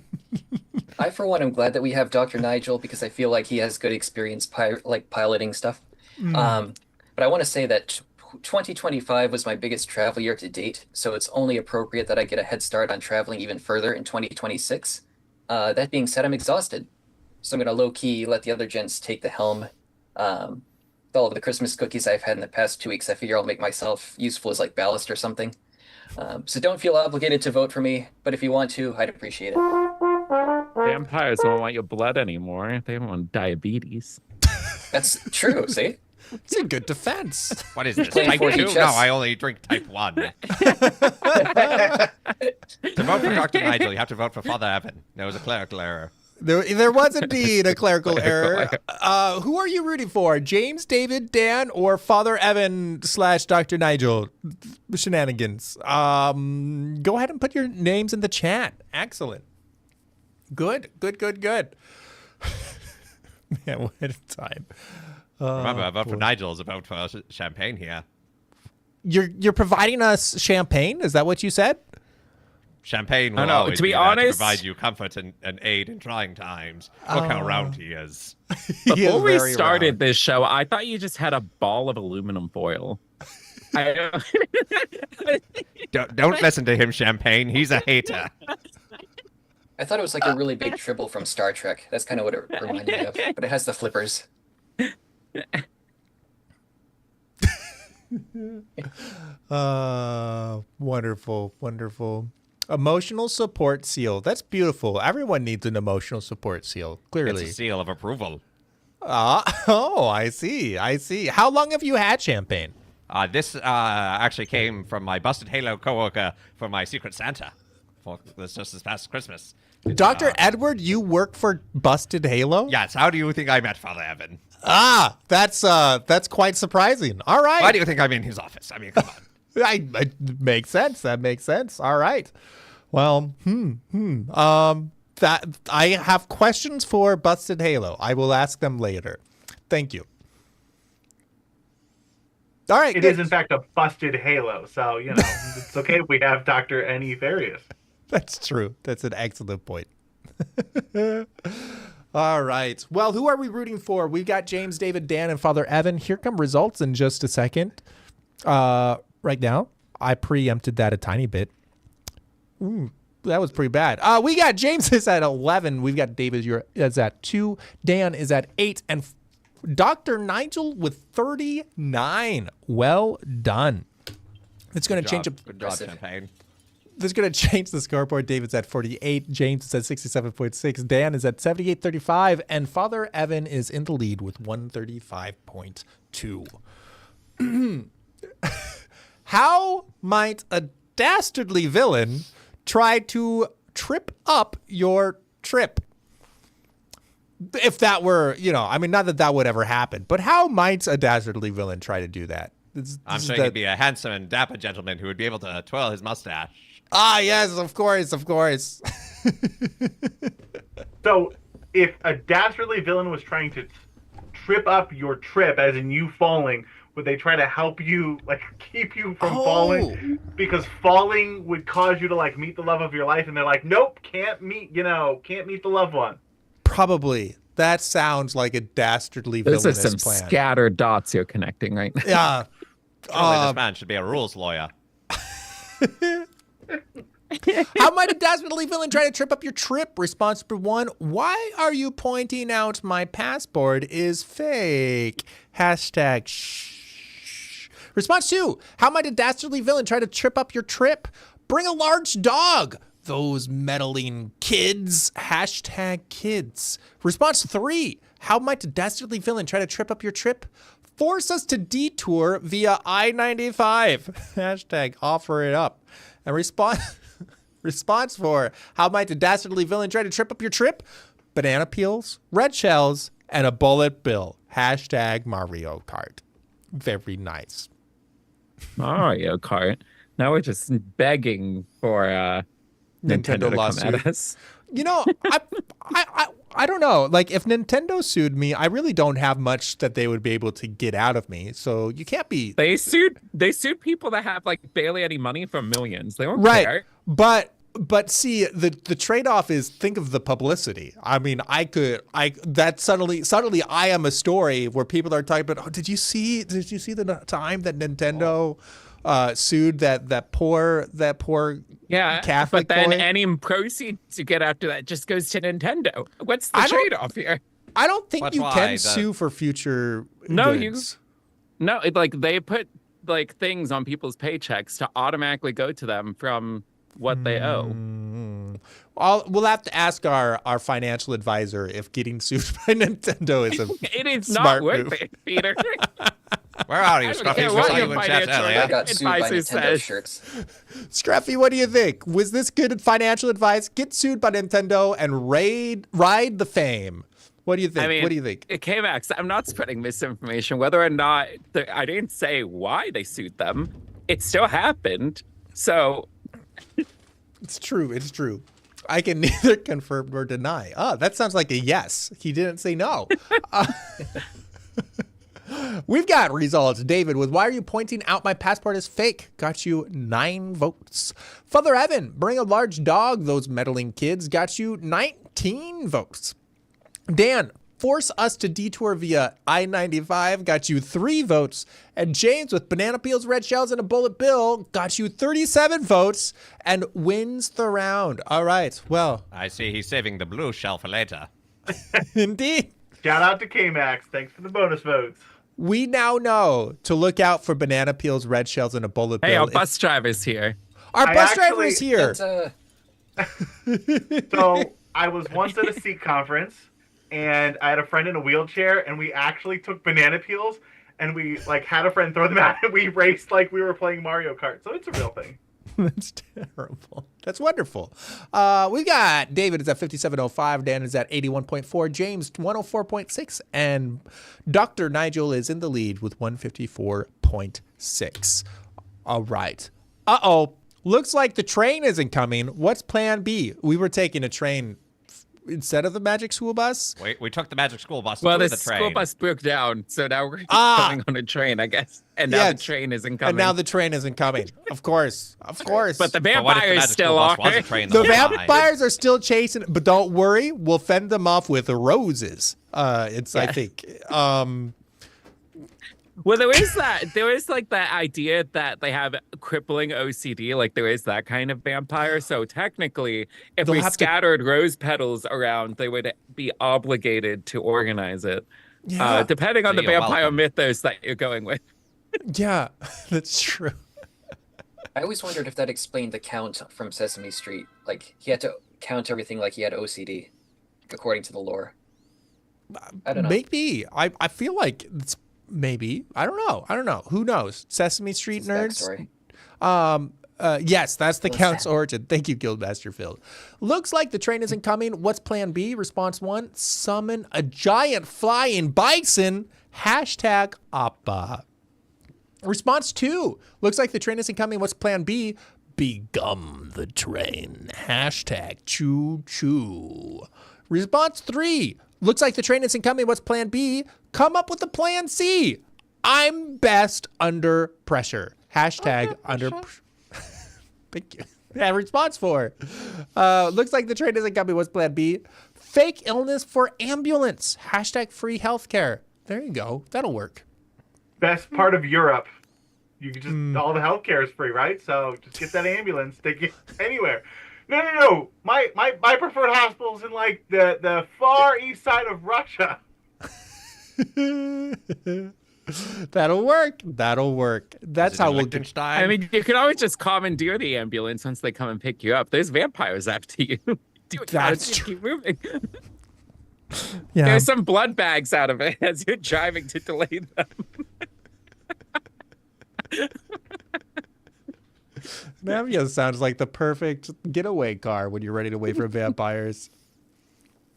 D: I, for one, am glad that we have Dr. Nigel because I feel like he has good experience piloting stuff. But I want to say that 2025 was my biggest travel year to date, so it's only appropriate that I get a head start on traveling even further in 2026. That being said, I'm exhausted, so I'm going to low-key let the other gents take the helm. With all of the Christmas cookies I've had in the past 2 weeks, I figure I'll make myself useful as like ballast or something. So don't feel obligated to vote for me, but if you want to, I'd appreciate it.
A: Vampires don't want your blood anymore. They want diabetes.
D: That's true. See,
B: It's a good defense.
C: What is this?
D: Playing
C: Type
D: 4D
C: 2? No,
D: chess.
C: I only drink type 1. To vote for Dr. Nigel, you have to vote for Father Evan. There was a clerical error.
B: There was indeed a clerical error. Who are you rooting for? James, David, Dan, or Father Evan / Dr. Nigel? Shenanigans. Go ahead and put your names in the chat. Excellent. Good. Man, what a time.
C: Remember, a vote for Nigel is a vote for champagne here.
B: You're providing us champagne? Is that what you said?
C: Champagne will
A: know,
C: always
A: to be
C: be there
A: honest-
C: to provide you comfort and aid in trying times. Look how round he is.
B: He is
A: Before we
B: very
A: started
B: round.
A: this show, I thought you just had a ball of aluminum foil. I
C: Don't listen to him, Champagne. He's a hater.
D: I thought it was like a really big tribble from Star Trek. That's kind of what it reminded me of. But it has the flippers.
B: Wonderful. Emotional support seal. That's beautiful. Everyone needs an emotional support seal, clearly.
C: It's a seal of approval.
B: I see. How long have you had champagne?
C: This actually came from my busted Halo coworker for my Secret Santa. For this just this past Christmas. It's,
B: Dr. Edward, you work for Busted Halo?
C: Yes. How do you think I met Father Evan?
B: That's quite surprising. All right.
C: Why do you think I'm in his office? I mean, come on.
B: It makes sense. That makes sense. All right. Well, that I have questions for Busted Halo. I will ask them later. Thank you. All right.
E: It is in fact a busted Halo, so it's okay if we have Dr. N.E. Farius.
B: That's true. That's an excellent point. All right. Well, who are we rooting for? We got James, David, Dan, and Father Evan. Here come results in just a second. Right now, I preempted that a tiny bit. Ooh, that was pretty bad. We got James is at 11. We've got David is at 2. Dan is at 8. And Dr. Nigel with 39. Well done. It's going to change a
C: Good job, Champagne.
B: This is going to change the scoreboard. David's at 48. James is at 67.6. Dan is at 78.35. And Father Evan is in the lead with 135.2. How might a dastardly villain try to trip up your trip? If that were, not that would ever happen, but how might a dastardly villain try to do that?
C: I'm sure he'd be a handsome and dapper gentleman who would be able to twirl his mustache.
B: Yes, of course.
E: So, if a dastardly villain was trying to trip up your trip, as in you falling, would they try to help you, keep you from falling? Because falling would cause you to, meet the love of your life, and they're like, nope, can't meet the loved one.
B: Probably. That sounds like a dastardly
A: Those are
B: villainous
A: some
B: plan.
A: scattered dots you're connecting right now.
B: Yeah.
C: Surely this man should be a rules lawyer.
B: How might a dastardly villain try to trip up your trip? Response number 1. Why are you pointing out my passport is fake? Hashtag shh. Response 2. How might a dastardly villain try to trip up your trip? Bring a large dog. Those meddling kids. Hashtag kids. Response 3. How might a dastardly villain try to trip up your trip? Force us to detour via I-95. Hashtag offer it up. And response 4. How might a dastardly villain try to trip up your trip? Banana peels, red shells, and a bullet bill. Hashtag Mario Kart. Very nice.
A: Mario Kart. Now we're just begging for Nintendo to come
B: lawsuit.
A: at us.
B: I don't know. If Nintendo sued me, I really don't have much that they would be able to get out of me. So you can't be
A: They sued people that have barely any money for millions. They don't
B: right.
A: care.
B: But see, the trade-off is, think of the publicity. I mean, suddenly I am a story where people are talking about, did you see the time that Nintendo sued that poor Catholic
A: but then
B: boy?
A: any proceeds you get after that just goes to Nintendo. What's the trade-off here?
B: I don't think
C: That's
B: you
C: why
B: can
C: the-
B: sue for future
A: No,
B: goods.
A: No, they put things on people's paychecks to automatically go to them from what they owe.
B: We'll have to ask our financial advisor if getting sued by Nintendo is a
A: It is
B: smart
A: not worth
B: move.
A: it, Peter.
C: Where are you,
A: I don't
C: Scruffy?
A: care
C: We
A: what
C: saw
A: your
C: you in chat
A: financial
D: I
C: earlier.
D: got sued by
A: advisor
D: Nintendo
A: says.
D: shirts.
B: Scruffy, what do you think? Was this good financial advice? Get sued by Nintendo and ride the fame. What do you think?
A: I mean,
B: What do you think?
A: KMAX, I'm not spreading misinformation. Whether or not I didn't say why they sued them, it still happened. So
B: It's true. It's true. I can neither confirm nor deny. Oh, that sounds like a yes. He didn't say no. We've got results. David with "Why are you pointing out my passport is fake?" got you 9 votes. Father Evan, "Bring a large dog, those meddling kids," got you 19 votes. Dan, "Force us to detour via I-95," got you 3 votes. And James with "Banana peels, red shells, and a bullet bill" got you 37 votes and wins the round. All right. Well,
C: I see he's saving the blue shell for later.
B: indeed.
E: Shout out to K-Max. Thanks for the bonus votes.
B: We now know to look out for banana peels, red shells, and a bullet
A: hey,
B: bill.
A: our bus driver's here.
B: Our
E: I
B: bus
E: actually-
B: driver is here.
E: So I was once at a Seek conference, and I had a friend in a wheelchair, and we actually took banana peels, and we had a friend throw them out, and we raced like we were playing Mario Kart. So it's a real thing.
B: That's terrible. That's wonderful. We got David is at 5705, Dan is at 81.4, James 104.6, and Dr. Nigel is in the lead with 154.6. All right. Uh-oh. Looks like the train isn't coming. What's plan B? We were taking a train instead of the Magic School Bus?
C: We took the magic school bus
A: Well,
C: to
A: the
C: the train.
A: school bus broke down, so now we're just
B: Ah.
A: going on a train, I guess. And now
B: Yeah,
A: the train isn't coming.
B: And now the train isn't coming. Of course. Of course.
A: but the
C: But what if the
A: vampires
C: magic
A: still
C: school
A: are.
C: bus was a train
B: The
C: whole time?
B: vampires are still chasing, but don't worry, we'll fend them off with roses. It's I
A: Yeah.
B: think.
A: Well, there is like that idea that they have crippling OCD, like there is that kind of vampire. So technically, if
B: They'll
A: we
B: have to-
A: scattered rose petals around, they would be obligated to organize it.
B: Yeah.
A: Depending on
C: So
A: the
C: you're
A: vampire
C: welcome.
A: mythos that you're going with.
B: Yeah, that's true.
D: I always wondered if that explained the count from Sesame Street. Like, he had to count everything like he had OCD, according to the lore. I don't know.
B: Maybe. I feel like it's maybe. I don't know. Who knows? Sesame Street
D: His
B: nerds.
D: backstory.
B: Yes, that's the
D: What's
B: Count's
D: that?
B: origin. Thank you, Guildmaster Phil. Looks like the train isn't coming. What's plan B? Response 1, summon a giant flying bison. Hashtag Appa. Response 2, looks like the train isn't coming. What's plan B? Begum the train. Hashtag choo choo. Response 3, looks like the train isn't coming. What's plan B? Come up with a plan C. I'm best under pressure. Hashtag under pressure. Thank you. Yeah, response 4. Looks like the train isn't coming. What's plan B? Fake illness for ambulance. Hashtag free healthcare. There you go. That'll work.
E: Best part of Europe. You can just all the healthcare is free, right? So just get that ambulance, take it anywhere. No. My preferred hospital's in like the far east side of Russia.
B: That'll work. That's
C: Is it
B: how
C: in
B: we'll get.
C: Liechtenstein?
A: I mean, you can always just commandeer the ambulance once they come and pick you up. There's vampires after you. Do it
B: That's
A: fast, keep moving.
B: Yeah.
A: There's some blood bags out of it as you're driving to delay them.
B: That sounds like the perfect getaway car when you're ready to wait for vampires.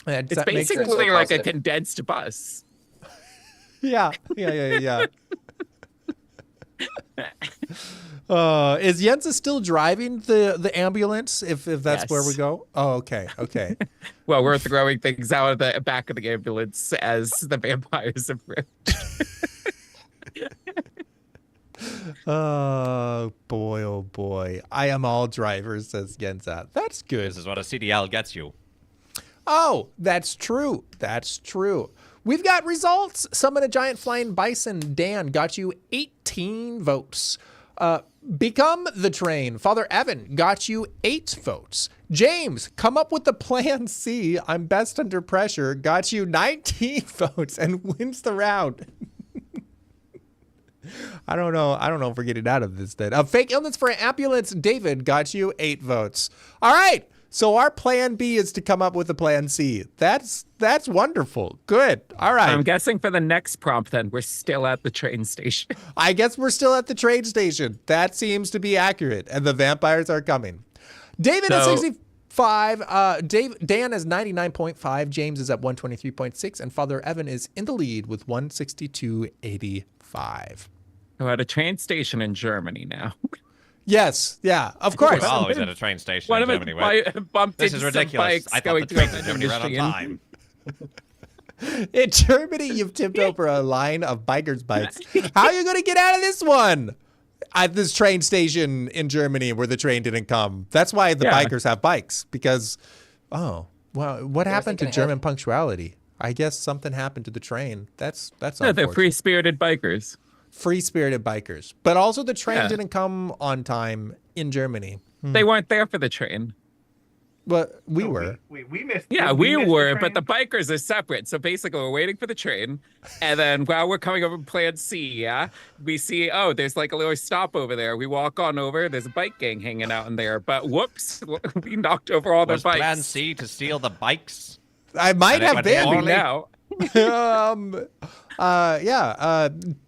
A: It's
B: That makes sense.
A: basically
D: so
A: like a
D: positive.
A: condensed bus.
B: Yeah. Is Jensa still driving the ambulance? If that's where we
A: Yes.
B: go. Oh, okay.
A: Well, we're throwing things out of the back of the ambulance as the vampires approach.
B: Oh boy. I am all drivers, says Jensa. That's good.
C: This is what a CDL gets you.
B: Oh, that's true. We've got results. Summon a giant flying bison. Dan got you 18 votes. Become the train. Father Evan got you 8 votes. James, come up with the plan C. I'm best under pressure. Got you 19 votes and wins the round. I don't know if we're getting out of this then. Fake illness for ambulance. David got you 8 votes. All right. So our plan B is to come up with a plan C. That's wonderful. Good. All right.
A: I'm guessing for the next prompt, then we're still at the train station.
B: I guess we're still at the train station. That seems to be accurate, and the vampires are coming. David is 65. Dan is 99.5. James is at 123.6, and Father Evan is in the lead with 162.85.
A: We're at a train station in Germany now.
B: Yes, yeah, of course.
C: We're always at a train station
A: One
C: in
A: of
C: Germany.
A: bumped
C: This
A: into
C: is
A: some
C: ridiculous.
A: bikes
C: I thought
A: going
C: the
A: through
C: trains in Germany ran on
A: Michigan.
C: time.
B: In Germany, you've tipped over a line of bikers' bikes. How are you going to get out of this one? At this train station in Germany where the train didn't come. That's why the bikers have bikes, because, well, what happened to German punctuality? I guess something happened to the train. That's
A: No,
B: unfortunate.
A: they're free-spirited bikers.
B: Free-spirited bikers. But also the train didn't come on time in Germany.
A: They weren't there for the train.
B: But we were.
E: We missed.
A: Yeah,
E: did
A: we
E: miss the
A: were, but
E: train?
A: the bikers are separate. So basically, we're waiting for the train, and then while we're coming over Plan C, we see, oh, there's like a little stop over there. We walk on over. There's a bike gang hanging out in there, but whoops, we knocked over all their
C: Was
A: bikes.
C: Plan C to steal the bikes?
B: I might
C: And it
B: have
C: went
B: been.
C: poorly.
A: Now,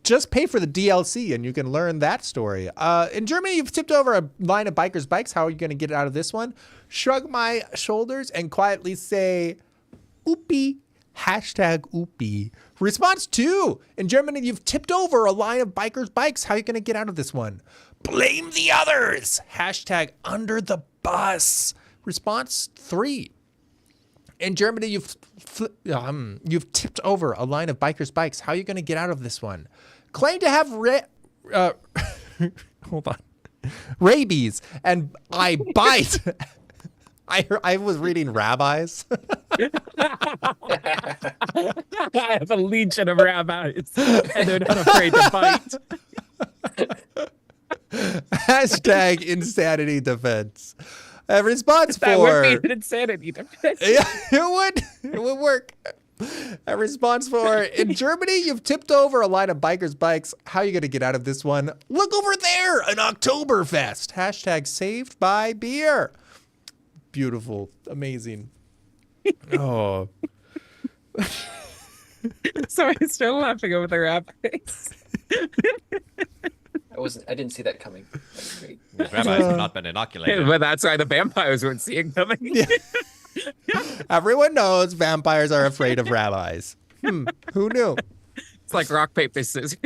B: Just pay for the DLC and you can learn that story. In Germany, you've tipped over a line of bikers' bikes. How are you going to get out of this one? Shrug my shoulders and quietly say, oopie, hashtag oopie. Response 2. In Germany, you've tipped over a line of bikers' bikes. How are you going to get out of this one? Blame the others. Hashtag under the bus. Response 3. In Germany, you've tipped over a line of bikers' bikes. How are you going to get out of this one? Claim to have hold on, rabies, and I bite. I was reading rabbis.
A: I have a legion of rabbis, and they're not afraid to bite.
B: Hashtag insanity defense. Response 4.
A: That would be an insanity defense.
B: Yeah, it would work. Response 4. In Germany, you've tipped over a line of bikers' bikes. How are you going to get out of this one? Look over there, an Oktoberfest. Hashtag saved by beer. Beautiful. Amazing. Oh.
A: Sorry, I'm still laughing over the rabbis.
D: I didn't see that coming. That's great.
C: These rabbis have not been inoculated.
A: But that's why the vampires weren't seeing coming.
B: Everyone knows vampires are afraid of rabbis. Who knew?
A: It's like rock, paper, scissors.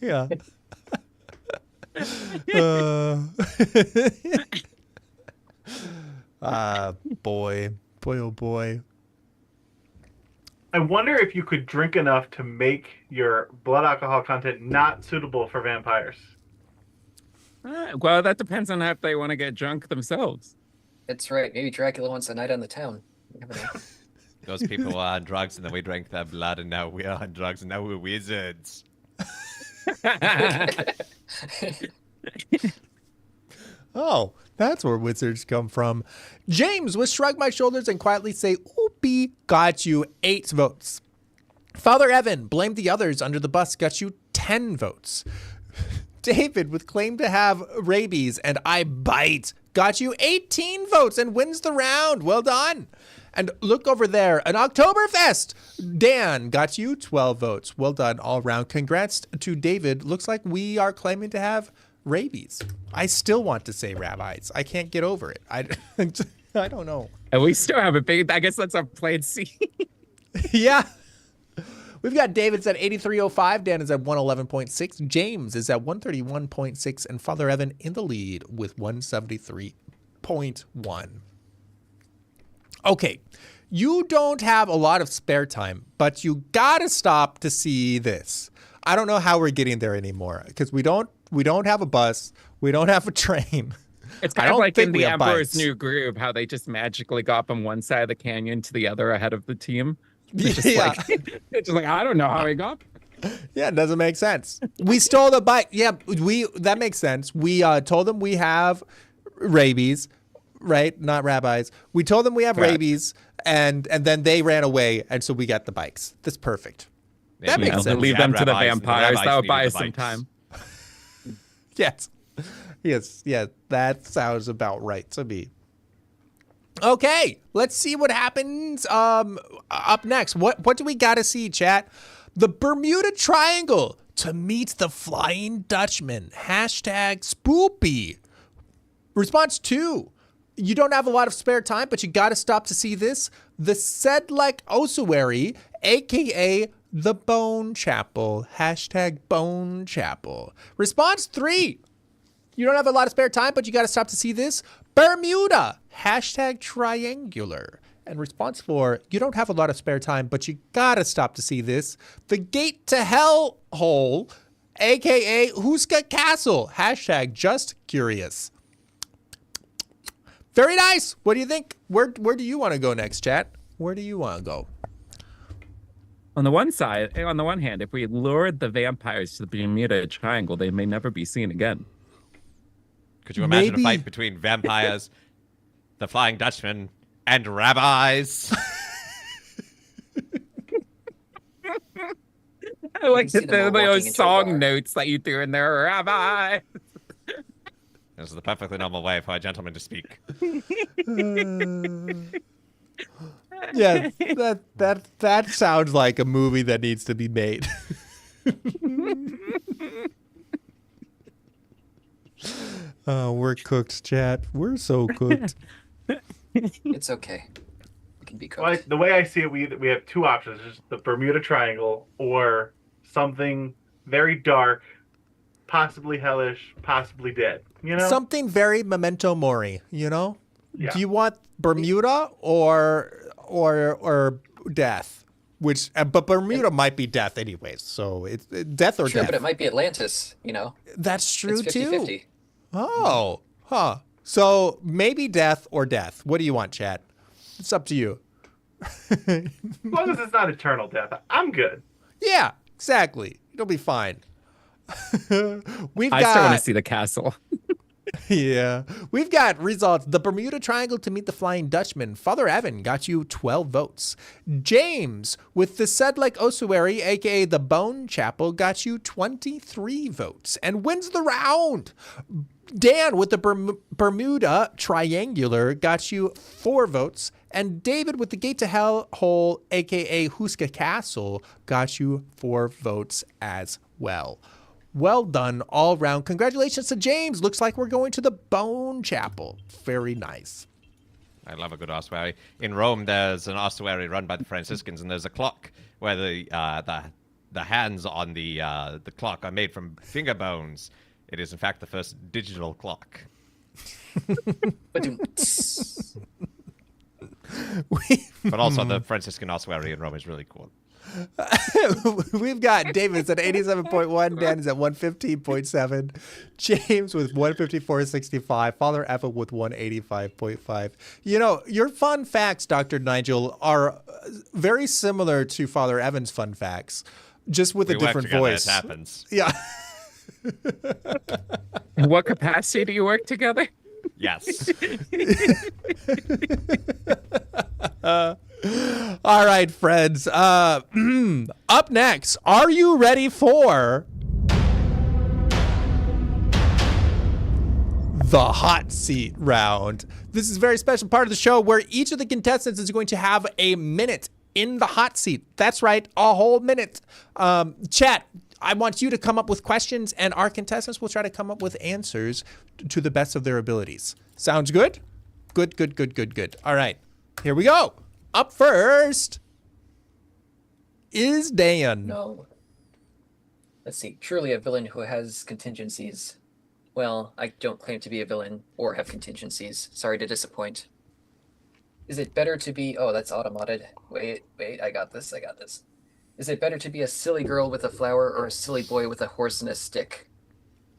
B: Yeah. Boy, oh boy.
E: I wonder if you could drink enough to make your blood alcohol content not suitable for vampires.
A: Well, that depends on how they want to get drunk themselves.
D: That's right. Maybe Dracula wants a night on the town. You never know.
C: Those people were on drugs, and then we drank their blood, and now we're on drugs, and now we're wizards.
B: Oh, that's where wizards come from. James with shrug my shoulders and quietly say, oopie, got you 8 votes. Father Evan, blame the others under the bus, got you 10 votes. David with claim to have rabies and I bite, got you 18 votes and wins the round. Well done. And look over there, an Oktoberfest. Dan got you 12 votes. Well done all round. Congrats to David. Looks like we are claiming to have rabies. I still want to say rabbis. I can't get over it. I don't know.
A: And we still have a big, I guess that's our plan C.
B: Yeah. We've got David's at 83.05. Dan is at 111.6. James is at 131.6. And Father Evan in the lead with 173.1. Okay. You don't have a lot of spare time, but you gotta stop to see this. I don't know how we're getting there anymore because we don't have a bus. We don't have a train.
A: It's
B: I
A: kind of
B: don't
A: like
B: think
A: in
B: we
A: the
B: have
A: Emperor's
B: bikes.
A: New Groove, how they just magically got from one side of the canyon to the other ahead of the team. They're just
B: Yeah.
A: like, they're just like, I don't know how he got.
B: Yeah, it doesn't make sense. We stole the bike. Yeah, that makes sense. We told them we have rabies, right? Not rabbis. We told them we have
C: Correct.
B: rabies, and then they ran away, and so we got the bikes. That's perfect. That
C: Maybe
B: makes
C: we
B: sense.
A: Leave
C: had
A: them to the
C: rabbis, and
A: vampires.
C: rabbis
A: That would
C: needed
A: buy
C: the
A: us some
C: bikes.
A: time.
B: Yes. Yes. Yeah, that sounds about right to me. Okay, let's see what happens up next. What do we got to see, chat? The Bermuda Triangle to meet the Flying Dutchman. Hashtag spoopy. Response 2. You don't have a lot of spare time, but you got to stop to see this. The Sedlec Ossuary, a.k.a. the Bone Chapel. Hashtag Bone Chapel. Response 3. You don't have a lot of spare time, but you got to stop to see this. Bermuda. Hashtag triangular. And response 4, you don't have a lot of spare time, but you got to stop to see this. The Gate to Hell Hole, a.k.a. Huska Castle. Hashtag just curious. Very nice. What do you think? Where do you want to go next, chat? Where do you want to go?
A: On the one hand, if we lured the vampires to the Bermuda Triangle, they may never be seen again.
C: Could you imagine
B: Maybe.
C: a fight between vampires, the Flying Dutchman, and rabbis?
A: I like
D: see them all walking
A: those
D: into a bar.
A: song notes that you threw in there, Rabbi.
C: This is the perfectly normal way for a gentleman to speak.
B: Yeah, that sounds like a movie that needs to be made. Oh, we're cooked, chat. We're so cooked.
D: It's okay. It can be cooked.
E: Like the way I see it, we have two options: just the Bermuda Triangle or something very dark, possibly hellish, possibly dead. You know,
B: Something very Memento Mori, you know?
E: Yeah.
B: Do you want Bermuda or death? Which but Bermuda might be death anyways. So it's death or
D: Sure,
B: death.
D: but it might be Atlantis, you know?
B: That's true
D: It's
B: too.
D: 50-50.
B: Oh, huh. So maybe death or death. What do you want, chat? It's up to you.
E: as long as it's not eternal death, I'm good.
B: Yeah, exactly. It'll be fine. We've
A: I still want
B: got
A: to see the castle.
B: yeah. We've got results. The Bermuda Triangle to meet the Flying Dutchman. Father Evan got you 12 votes. James with the Sedlec Ossuary, aka the Bone Chapel, got you 23 votes and wins the round. Dan with the Bermuda Triangular got you 4 votes. And David with the Gate to Hell Hole, aka Huska Castle, got you 4 votes as well. Well done all round. Congratulations to James. Looks like we're going to the Bone Chapel. Very nice.
C: I love a good ossuary. In Rome, there's an ossuary run by the Franciscans, and there's a clock where the hands on the clock are made from finger bones. It is, in fact, the first digital clock. But also, the Franciscan ossuary in Rome is really cool.
B: We've got David's at 87.1, Dan is at 115.7, James with 154.65, Father Evan with 185.5. You know, your fun facts, Dr. Nigel, are very similar to Father Evan's fun facts, just with a
C: We work
B: different
C: together,
B: voice.
C: It happens.
B: Yeah.
A: In what capacity do you work together?
C: Yes.
B: All right, friends. Up next, are you ready for the hot seat round? This is a very special part of the show where each of the contestants is going to have a minute in the hot seat. That's right, a whole minute. Chat, I want you to come up with questions, and our contestants will try to come up with answers to the best of their abilities. Sounds good? Good. All right, here we go. Up first is Dan.
D: No. Let's see. Truly a villain who has contingencies. Well, I don't claim to be a villain or have contingencies. Sorry to disappoint. Is it better to be... Oh, that's automated. Wait, I got this. Is it better to be a silly girl with a flower or a silly boy with a horse and a stick?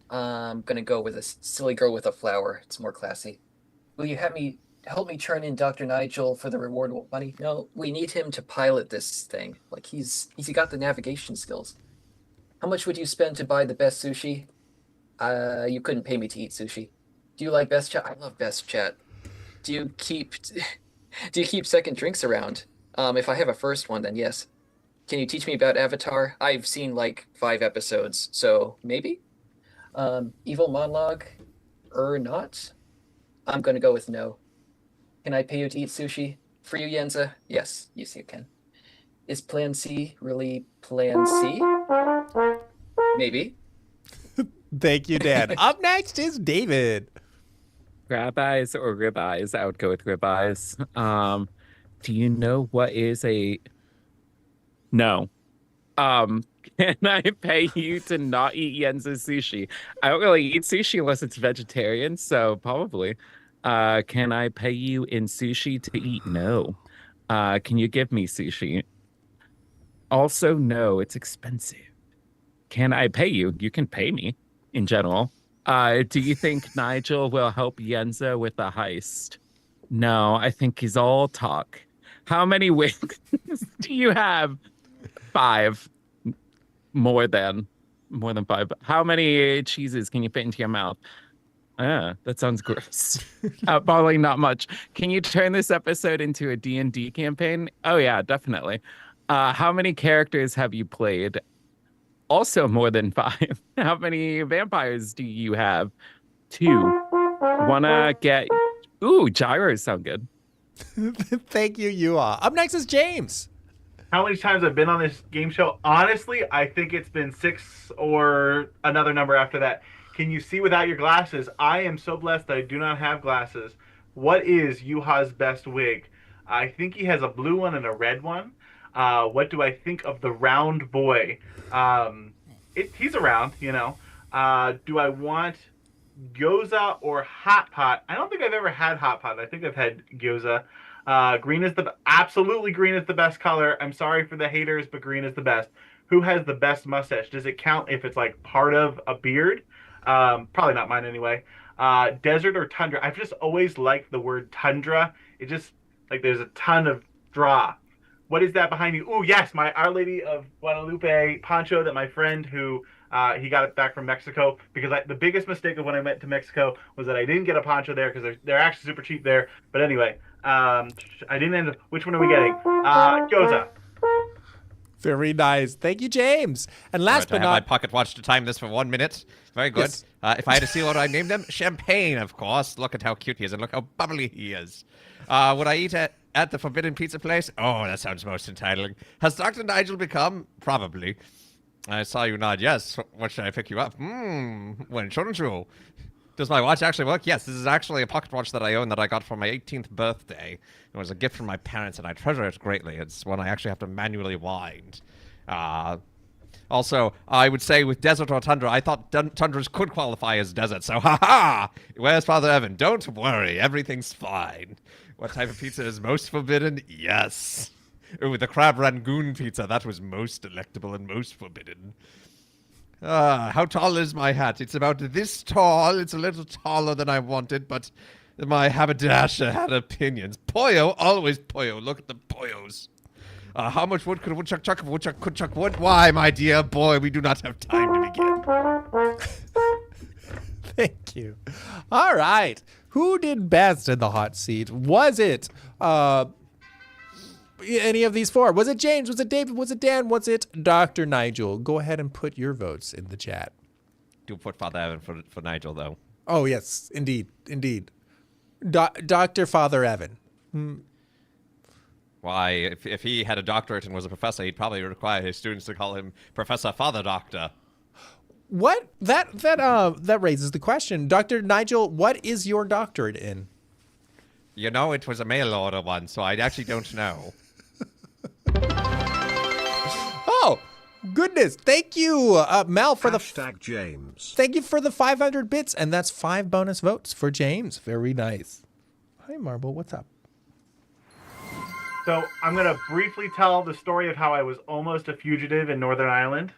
D: I'm gonna go with a silly girl with a flower. It's more classy. Will you help me turn in Dr. Nigel for the reward money? No, we need him to pilot this thing. Like he's got the navigation skills. How much would you spend to buy the best sushi? You couldn't pay me to eat sushi. Do you like Best Chat? I love Best Chat. Do you keep second drinks around? If I have a first one, then yes. Can you teach me about Avatar? I've seen like 5 episodes, so maybe? Evil monologue or not? I'm gonna go with no. Can I pay you to eat sushi? For you, Yenza? Yes, yes, you can. Is Plan C really Plan C? Maybe.
B: Thank you, Dan. Up next is David.
A: Crab eyes or rib eyes? I would go with rib eyes. Do you know what is a no? Um, can I pay you to not eat Yenza sushi? I don't really eat sushi unless it's vegetarian, so probably. Can I pay you in sushi to eat? No. Can you give me sushi? Also, no, it's expensive. Can I pay you? You can pay me in general. Do you think Nigel will help Yenza with the heist? No, I think he's all talk. How many wings do you have? 5. More than 5. How many cheeses can you fit into your mouth? That sounds gross. Probably not much. Can you turn this episode into a D&D campaign? Oh yeah, definitely. How many characters have you played? Also more than 5. How many vampires do you have? 2. Wanna get... Ooh, gyros sound good.
B: Thank you, you are. Up next is James.
E: How many times I've been on this game show? Honestly, I think it's been 6 or another number after that. Can you see without your glasses? I am so blessed that I do not have glasses. What is Yuha's best wig? I think he has a blue one and a red one. What do I think of the round boy? He's around, you know. Do I want gyoza or hot pot? I don't think I've ever had hot pot. I think I've had gyoza. Green is absolutely green is the best color. I'm sorry for the haters, but green is the best. Who has the best mustache? Does it count if it's like part of a beard? Probably not mine anyway. Desert or tundra? I've just always liked the word tundra. It just like there's a ton of draw. What is that behind you? Oh yes, my Our Lady of Guadalupe poncho that my friend who he got it back from Mexico because the biggest mistake of when I went to Mexico was that I didn't get a poncho there because they're actually super cheap there. But anyway, I didn't end up. Which one are we getting? Gyoza.
B: Very nice. Thank you, James. And last but
C: I have
B: not...
C: my pocket watch to time this for 1 minute. Very good.
B: Yes.
C: If I had to see what I named them, champagne, of course. Look at how cute he is and look how bubbly he is. Would I eat at the Forbidden Pizza place? Oh, that sounds most entitling. Has Dr. Nigel become? Probably. I saw you nod yes. What should I pick you up? When shouldn't you? Does my watch actually work? Yes, this is actually a pocket watch that I own that I got for my 18th birthday. It was a gift from my parents, and I treasure it greatly. It's one I actually have to manually wind. Also, I would say with desert or tundra, I thought tundras could qualify as desert, so ha-ha! Where's Father Evan? Don't worry, everything's fine. What type of pizza is most forbidden? Yes. Ooh, the crab rangoon pizza, that was most delectable and most forbidden. How tall is my hat? It's about this tall. It's a little taller than I wanted, but my haberdasher had opinions. Pollo, always pollo. Look at the pollos. How much wood could a woodchuck chuck if a woodchuck could chuck wood? Why, my dear boy, we do not have time to begin.
B: Thank you. All right. Who did best in the hot seat? Was it any of these 4? Was it James? Was it David? Was it Dan? Was it Dr. Nigel? Go ahead and put your votes in the chat.
C: Do put Father Evan for Nigel, though.
B: Oh, yes. Indeed. Indeed. Dr. Father Evan.
C: Why, if he had a doctorate and was a professor, he'd probably require his students to call him Professor Father Doctor.
B: What? That raises the question. Dr. Nigel, what is your doctorate in?
C: You know, it was a mail order one, so I actually don't know.
B: Oh, goodness. Thank you, Mel, for
F: Hashtag James.
B: Thank you for the 500 bits, and that's 5 bonus votes for James. Very nice. Hi, Marble. What's up?
E: So I'm going to briefly tell the story of how I was almost a fugitive in Northern Ireland.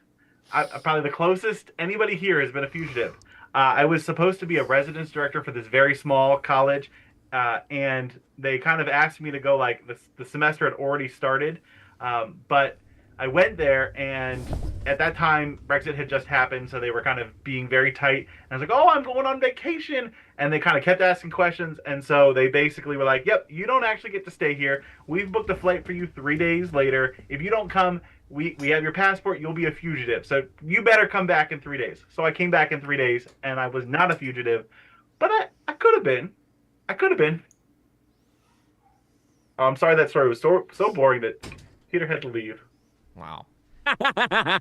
E: Probably the closest anybody here has been a fugitive. I was supposed to be a residence director for this very small college, and they kind of asked me to go like the semester had already started. But I went there, and at that time, Brexit had just happened, so they were kind of being very tight. And I was like, oh, I'm going on vacation. And they kind of kept asking questions, and so they basically were like, yep, you don't actually get to stay here. We've booked a flight for you 3 days later. If you don't come, we have your passport, you'll be a fugitive. So you better come back in 3 days. So I came back in 3 days, and I was not a fugitive. But I could have been. I could have been. Oh, I'm sorry that story was so boring that Peter had to leave.
C: Wow.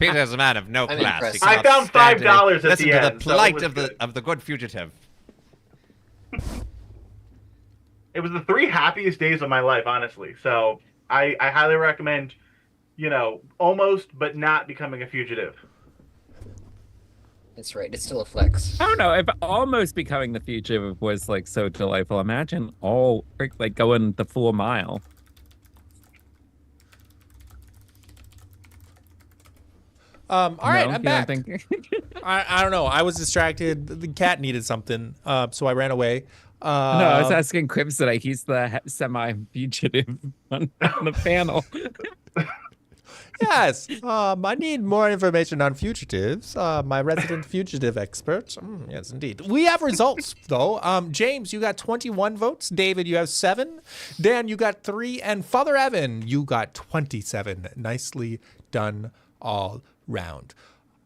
C: Peter is a man of no
D: I'm
C: class.
D: impressed.
C: He cannot
E: I found
C: stand to
E: $5 at
C: listen
E: the
C: to
E: end,
C: the
E: so it
C: plight
E: was
C: of
E: good.
C: the good fugitive.
E: It was the 3 happiest days of my life, honestly. So I highly recommend, almost but not becoming a fugitive.
D: That's right. It's still a flex.
A: I don't know if almost becoming the fugitive was like so delightful. Imagine all like going the full mile.
B: All right,
A: No,
B: I'm
A: you don't
B: back.
A: think-
B: I don't know. I was distracted. The cat needed something, so I ran away.
A: No, I was
B: Um,
A: asking Cribs that he's the semi-fugitive on the panel.
B: Yes. I need more information on fugitives. My resident fugitive expert. Yes, indeed. We have results, though. James, you got 21 votes. David, you have 7. Dan, you got 3. And Father Evan, you got 27. Nicely done all round.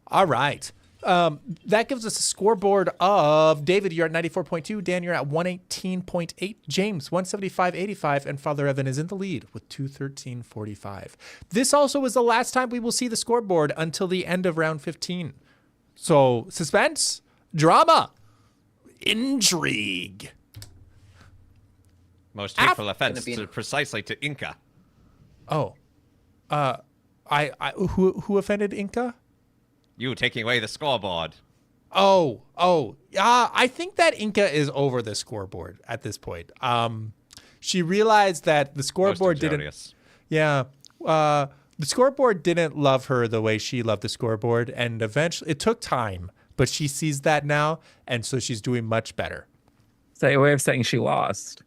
B: All right. That gives us a scoreboard of David, you're at 94.2. Dan, you're at 118.8. James, 175.85. And Father Evan is in the lead with 213.45. This also is the last time we will see the scoreboard until the end of round 15. So, suspense, drama, intrigue.
C: Most hateful offense
D: Gonna be
C: to precisely to Inca.
B: Oh, who offended Inca?
C: You taking away the scoreboard.
B: I think that Inca is over the scoreboard at this point. She realized that the scoreboard didn't.
C: Injurious.
B: Yeah, the scoreboard didn't love her the way she loved the scoreboard, and eventually it took time, but she sees that now, and so she's doing much better.
A: So a way of saying she lost.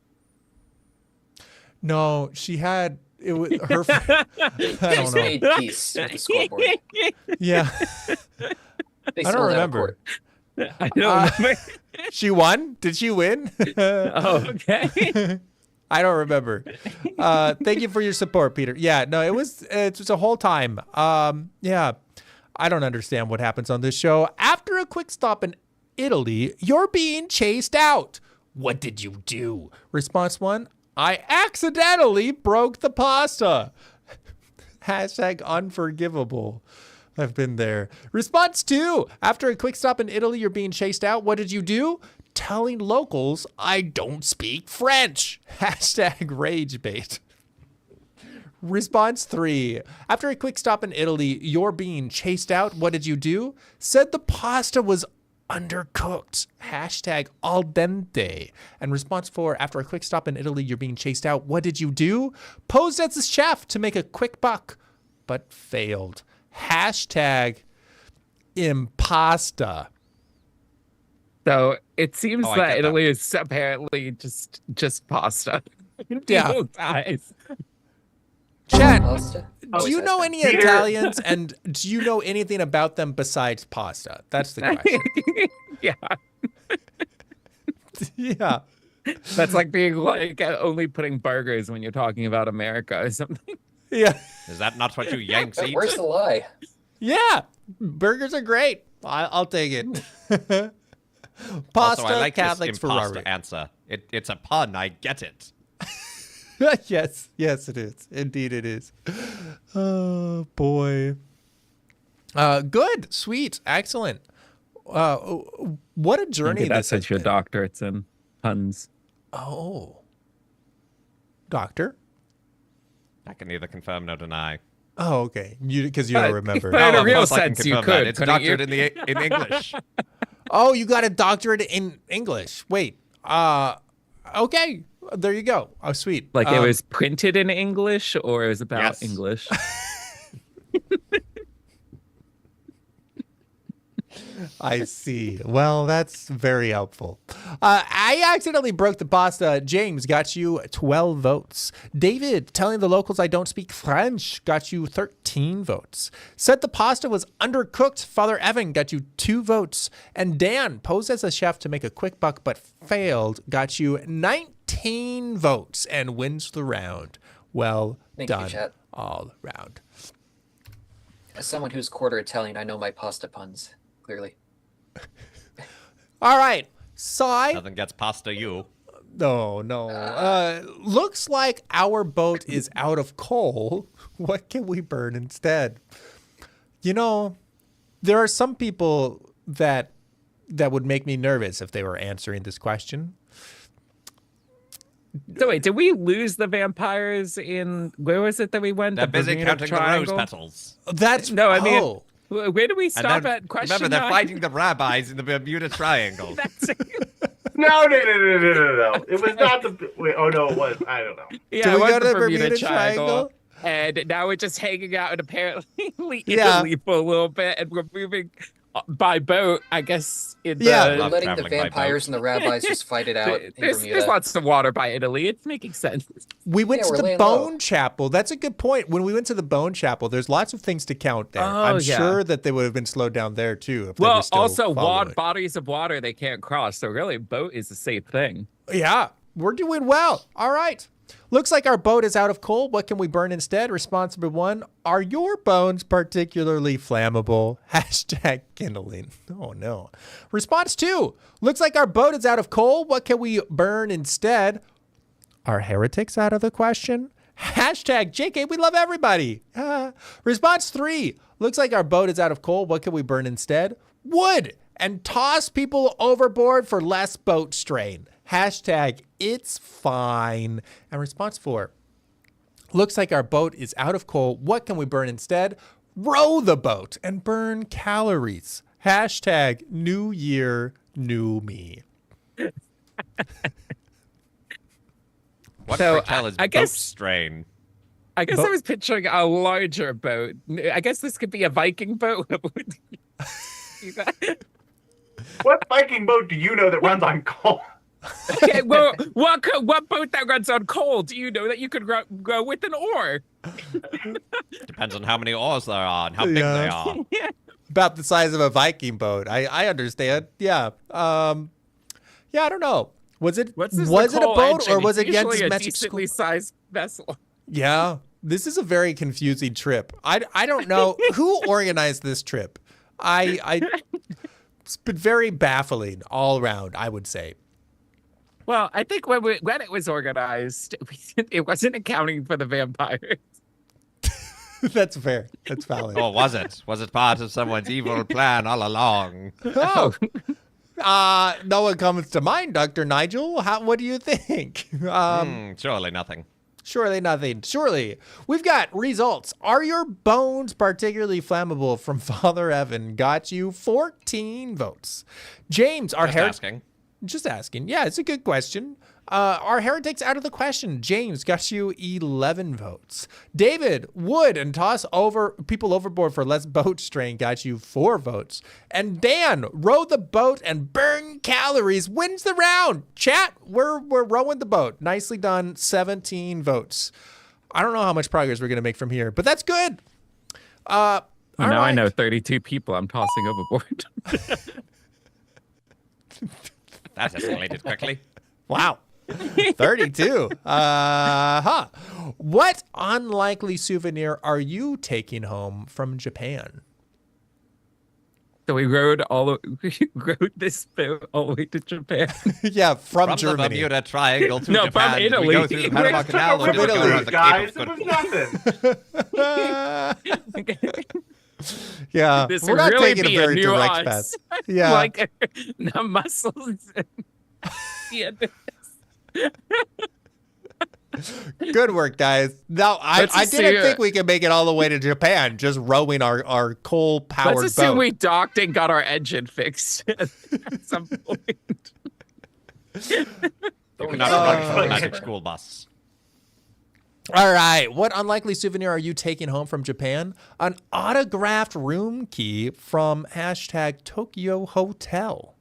B: No, she had it was her. I don't
D: She's
B: know.
D: made peace with the scoreboard.
B: Yeah,
D: They
B: I
D: still
B: don't
D: have a
B: remember.
D: court.
A: I don't remember.
B: She won. Did she win?
A: Oh, okay.
B: I don't remember. Thank you for your support, Peter. Yeah, no, it was a whole time. Yeah, I don't understand what happens on this show. After a quick stop in Italy, you're being chased out. What did you do? Response 1, I accidentally broke the pasta. Hashtag unforgivable. I've been there. Response 2, after a quick stop in Italy, you're being chased out. What did you do? Telling locals I don't speak French. Hashtag rage bait. Response 3, after a quick stop in Italy, you're being chased out. What did you do? Said the pasta was undercooked. Hashtag al dente. And response 4, after a quick stop in Italy, you're being chased out. What did you do? Posed as a chef to make a quick buck, but failed. Hashtag impasta.
A: So it seems
C: Oh, I
A: that
C: get
A: Italy is apparently just pasta.
B: Yeah.
A: Both eyes.
B: Chat,
D: Pasta?
B: do
D: Always
B: you
D: has
B: know
D: been.
B: any
E: Peter.
B: Italians, and do you know anything about them besides pasta? That's the question.
A: Yeah.
B: Yeah.
A: That's like being like only putting burgers when you're talking about America or something.
B: Yeah.
C: Is that not what you Yanks eat?
D: Where's the lie?
B: Yeah. Burgers are great. I'll take it. Pasta,
C: Also, I like
B: Catholics,
C: this impasta
B: Ferrari.
C: answer. It's a pun. I get it.
B: Yes, it is. Indeed, it is. Oh boy. Good, sweet, excellent. What a journey
A: Maybe
B: this
A: that's
B: has
A: what your
B: been.
A: doctorate's in puns.
B: Oh, doctor.
C: I can neither confirm nor deny.
B: Oh, okay. Because you don't remember.
A: But in a
C: of
A: real
C: course I can
A: sense, you
C: confirm that.
A: could,
C: It's
A: couldn't you?
C: doctorate in English.
B: Oh, you got a doctorate in English. Wait. Okay. There you go. Oh, sweet.
A: Like it was printed in English or it was about
C: Yes.
A: English?
B: I see. Well, that's very helpful. I accidentally broke the pasta. James got you 12 votes. David, telling the locals I don't speak French, got you 13 votes. Said the pasta was undercooked. Father Evan got you 2 votes. And Dan, posed as a chef to make a quick buck but failed, got you 19 votes and wins the round. Well
D: Thank you,
B: done
D: chat.
B: all round.
D: As someone who's quarter Italian, I know my pasta puns, clearly.
B: All right. Sai.
C: Nothing gets pasta you.
B: No. Looks like our boat is out of coal. What can we burn instead? You know, there are some people that would make me nervous if they were answering this question.
A: So wait, did we lose the vampires in, where was it that we went?
C: They're
A: The
C: busy
A: Bermuda
C: counting
A: Triangle?
C: the rose petals.
B: That's
A: No, I mean,
B: oh.
A: where do we
C: And
A: stop
C: then,
A: at question
C: remember, they're
A: 9?
C: fighting the rabbis in the Bermuda Triangle.
A: That's
E: No. It was not the. Wait, oh no, it was. I don't know.
A: yeah,
B: Do
A: it
B: we
A: was
B: go to
A: the
B: the Bermuda Triangle?
A: And now we're just hanging out in apparently
B: Yeah.
A: Italy for a little bit, and we're moving by boat, I guess. In
B: Yeah.
A: the,
D: We're
C: Love
D: letting the
C: traveling by
D: vampires and the rabbis just fight it out in
A: there's
D: Bermuda.
A: lots of water by Italy. It's making sense.
B: We went
D: Yeah,
B: to
D: we're
B: the
D: laying
B: Bone
D: low.
B: Chapel. That's a good point. When we went to the Bone Chapel, there's lots of things to count there.
A: Oh,
B: I'm
A: yeah.
B: sure that they would have been slowed down there too. If they
A: Well,
B: were still
A: also
B: following.
A: bodies of water they can't cross. So really, boat is a safe thing.
B: Yeah, we're doing well. All right. Looks like our boat is out of coal. What can we burn instead? Response number 1, are your bones particularly flammable? Hashtag kindling. Oh, no. Response 2, looks like our boat is out of coal. What can we burn instead? Are heretics out of the question? Hashtag JK, we love everybody. Response 3, looks like our boat is out of coal. What can we burn instead? Wood, and toss people overboard for less boat strain. Hashtag it's fine. And response 4, looks like our boat is out of coal. What can we burn instead? Row the boat and burn calories. Hashtag new year, new me.
C: What
A: So,
C: freak hell is
A: I
C: boat
A: guess-
C: strain?
A: I guess I was picturing a larger boat. I guess this could be a Viking boat. See that?
E: What Viking boat do you know that runs on coal?
A: Okay, well, what boat that runs on coal do you know that you could go with an oar?
C: Depends on how many oars there are and how big
B: Yeah.
C: they are.
B: About the size of a Viking boat. I understand. Yeah. Yeah, I don't know. Was it
A: What's this?
B: was it a
A: Nicole
B: boat
A: engine?
B: or was
A: It's
B: it
A: usually
B: Jens's
A: a
B: Magic
A: decently
B: School?
A: sized vessel?
B: Yeah. This is a very confusing trip. I don't know who organized this trip. It's been very baffling all around, I would say.
A: Well, I think when it was organized, it wasn't accounting for the vampires.
B: That's fair. That's valid.
C: Or was it? Was it part of someone's evil plan all along?
B: Oh. No one comes to mind, Dr. Nigel. What do you think?
C: Surely nothing.
B: Surely nothing. Surely. We've got results. Are your bones particularly flammable from Father Evan? Got you 14 votes. James,
C: Just asking.
B: Just asking. Yeah, it's a good question. Are heretics out of the question? James got you 11 votes. David, wood and toss people overboard for less boat strain got you 4 votes. And Dan, row the boat and burn calories wins the round. Chat, we're rowing the boat. Nicely done. 17 votes. I don't know how much progress we're going to make from here, but that's good.
A: Now I
B: right.
A: know 32 people I'm tossing overboard.
C: That escalated quickly.
B: Wow. 32. What unlikely souvenir are you taking home from Japan?
A: So we rode this boat all the way to Japan.
B: Yeah, from
C: From the
B: Germany.
C: Bermuda Triangle to
A: No, from
C: Japan.
A: Italy.
C: We go through the Panama
A: We
E: Took
C: Canal.
E: a
C: or do we
E: look
C: go
E: at
C: around
E: these
C: the
E: guys.
C: Cape
E: It
C: of
E: was nothing.
B: Yeah,
A: This
B: we're
A: would
B: not
A: really
B: taking
A: be
B: a very direct path.
A: nuance.
B: Yeah.
A: Like the muscles. Yeah.
B: Good work, guys. No, I
A: Let's
B: didn't
A: assume-
B: think we could make it all the way to Japan just rowing our coal-powered
A: Let's assume
B: boat.
A: we docked and got our engine fixed at some point.
C: You cannot
B: Oh.
C: run from the magic school bus.
B: All right. What unlikely souvenir are you taking home from Japan? An autographed room key from hashtag Tokyo Hotel.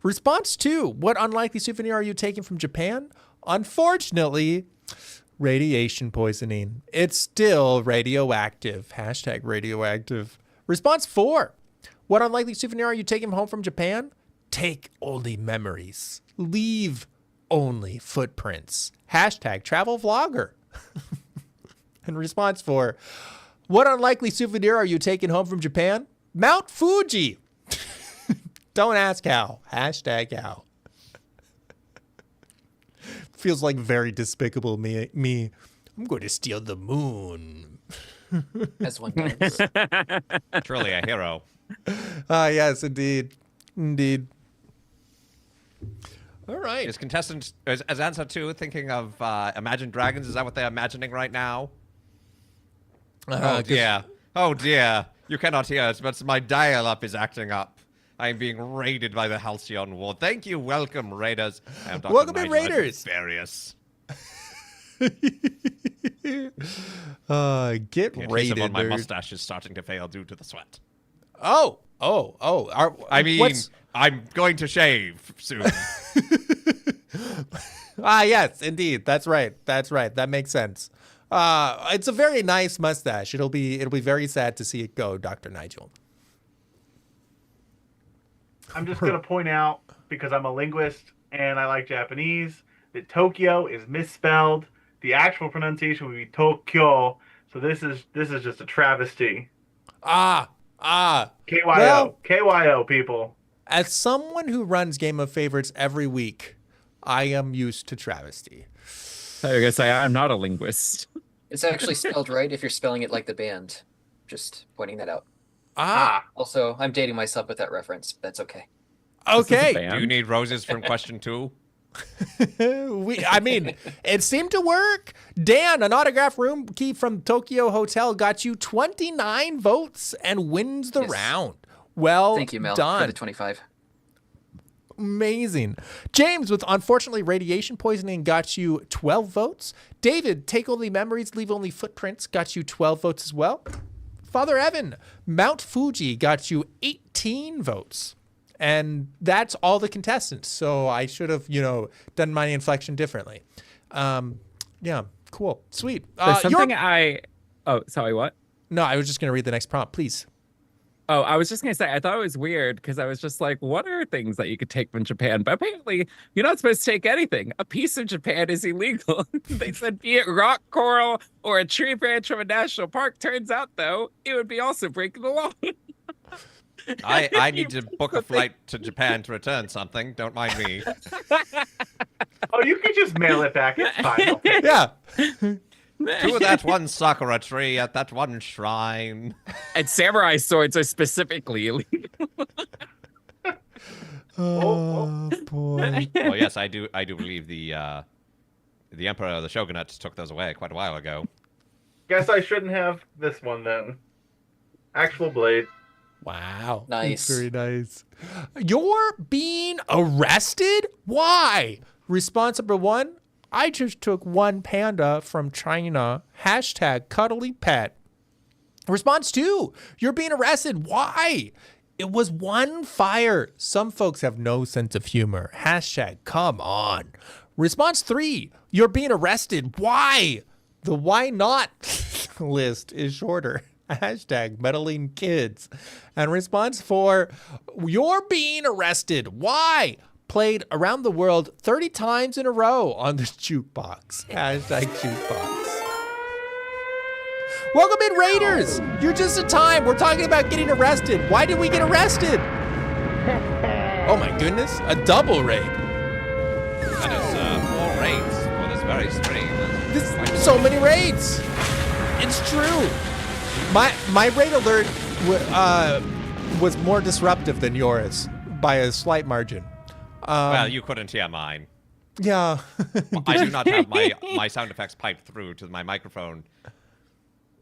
B: Response 2. What unlikely souvenir are you taking from Japan? Unfortunately, radiation poisoning. It's still radioactive. Hashtag radioactive. Response 4. What unlikely souvenir are you taking home from Japan? Take only memories. Leave only footprints. Hashtag travel vlogger. And response 4. What unlikely souvenir are you taking home from Japan? Mount Fuji. Don't ask how. Hashtag how. feels like very despicable me. I'm going to steal the moon.
D: As one does.
C: Truly a hero.
B: Yes, indeed. All right.
C: Is contestant as answer 2 thinking of Imagine Dragons? Is that what they're imagining right now? Oh dear. Oh dear. You cannot hear us, but my dial-up is acting up. I am being raided by the Halcyon War. Thank you. Welcome, Raiders. I am Dr.
B: Welcome in,
C: Nigel
B: Raiders.
C: Various.
B: Get
C: The
B: raided.
C: adhesive on my
B: nerd.
C: mustache is starting to fail due to the sweat.
B: Oh.
C: I mean, I'm going to shave soon.
B: Yes, indeed. That's right. That makes sense. It's a very nice mustache. It'll be very sad to see it go, Dr. Nigel.
E: I'm just going to point out, because I'm a linguist and I like Japanese, that Tokyo is misspelled. The actual pronunciation would be Tokyo. So this is just a travesty.
B: KYO.
E: Well, KYO, people.
B: As someone who runs Game of Favorites every week, I am used to travesty.
A: I was gonna say I'm not a linguist.
D: It's actually spelled right if you're spelling it like the band. Just pointing that out. Also, I'm dating myself with that reference. That's okay.
B: Okay.
C: Do you need roses from question 2?
B: I mean, it seemed to work. Dan, an autograph room key from Tokyo Hotel got you 29 votes and wins the
D: Yes.
B: round. Well
D: Thank you, Mel,
B: done.
D: for the 25.
B: Amazing. James, with unfortunately radiation poisoning, got you 12 votes. David, take only memories, leave only footprints, got you 12 votes as well. Father Evan, Mount Fuji got you 18 votes. And that's all the contestants. So I should have, done my inflection differently. Yeah, cool. Sweet.
A: There's something Oh, sorry, what?
B: No, I was just going to read the next prompt, please.
A: Oh, I was just going to say, I thought it was weird because I was just like, what are things that you could take from Japan? But apparently, you're not supposed to take anything. A piece of Japan is illegal. They said, be it rock coral or a tree branch from a national park. Turns out, though, it would be also breaking the law.
C: I need to book a flight to Japan to return something. Don't mind me.
E: Oh, you can just mail it back. It's fine. Okay.
B: Yeah.
C: To that one sakura tree at that one shrine.
A: And samurai swords are specifically illegal.
B: Oh, boy.
C: Well, yes, I do believe the emperor of the shogunate took those away quite a while ago.
E: Guess I shouldn't have this one then. Actual blade.
B: Wow.
D: Nice.
B: That's very nice. You're being arrested? Why? Response number 1, I just took one panda from China. # cuddly pet. Response 2, you're being arrested. Why? It was one fire. Some folks have no sense of humor. # come on. Response 3, you're being arrested. Why? The why not list is shorter. # meddling kids. And response 4, you're being arrested. Why? Played around the world 30 times in a row on the jukebox. # jukebox. Welcome in, Raiders. You're just in time. We're talking about getting arrested. Why did we get arrested? Oh my goodness, a double raid.
C: That is 4 raids for this very stream.
B: So many raids. It's true. My raid alert was more disruptive than yours by a slight margin.
C: Well, you couldn't hear mine.
B: Yeah.
C: I do not have my sound effects piped through to my microphone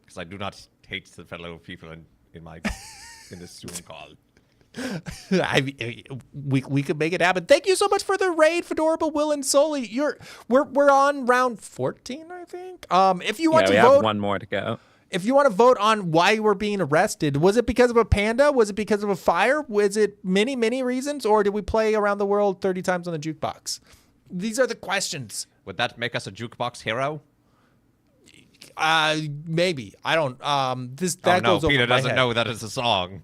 C: because I do not hate the fellow people in this Zoom call.
B: We could make it happen. Thank you so much for the raid, Fedorable, Will, and Soli. We're on round 14, I think. If you want to
A: we
B: vote,
A: have one more to go.
B: if you want to vote on why we're being arrested, was it because of a panda? Was it because of a fire? Was it many reasons? Or did we play around the world 30 times on the jukebox? These are the questions.
C: Would that make us a jukebox hero?
B: Maybe. I don't. That
C: no,
B: goes over
C: Peter
B: my
C: doesn't
B: head.
C: know that it's a song.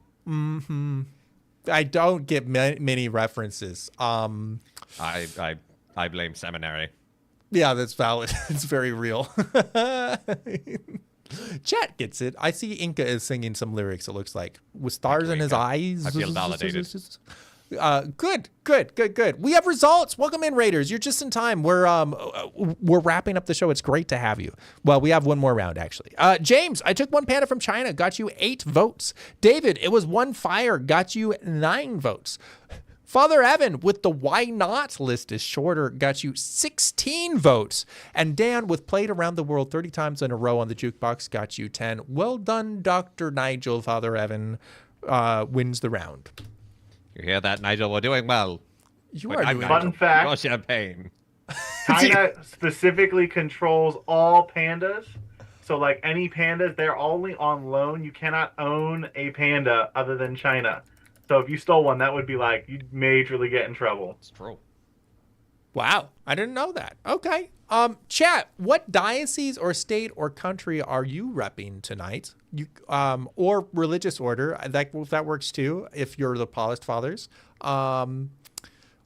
B: I don't get many references.
C: I blame seminary.
B: Yeah, that's valid. It's very real. Chat gets it. I see Inca is singing some lyrics, it looks like. With stars in his
C: Inca.
B: eyes.
C: I feel validated.
B: Good. We have results. Welcome in, Raiders. You're just in time. We're wrapping up the show. It's great to have you. Well, we have one more round, actually. James, I took one panda from China, got you 8 votes. David, it was one fire, got you 9 votes. Father Evan, with the why not list is shorter, got you 16 votes. And Dan, with played around the world 30 times in a row on the jukebox, got you 10. Well done, Dr. Nigel. Father Evan wins the round.
C: You hear that, Nigel? We're doing well.
B: You
C: But
B: are
C: I'm
B: doing
E: Fun
C: Nigel.
E: fact.
C: Your champagne.
E: China specifically controls all pandas. So, like any pandas, they're only on loan. You cannot own a panda other than China. So, if you stole one, that would be like you'd majorly get in trouble.
C: It's true.
B: Wow, I didn't know that. Okay. Chat, what diocese or state or country are you repping tonight? You or religious order, that works too if you're the Paulist Fathers.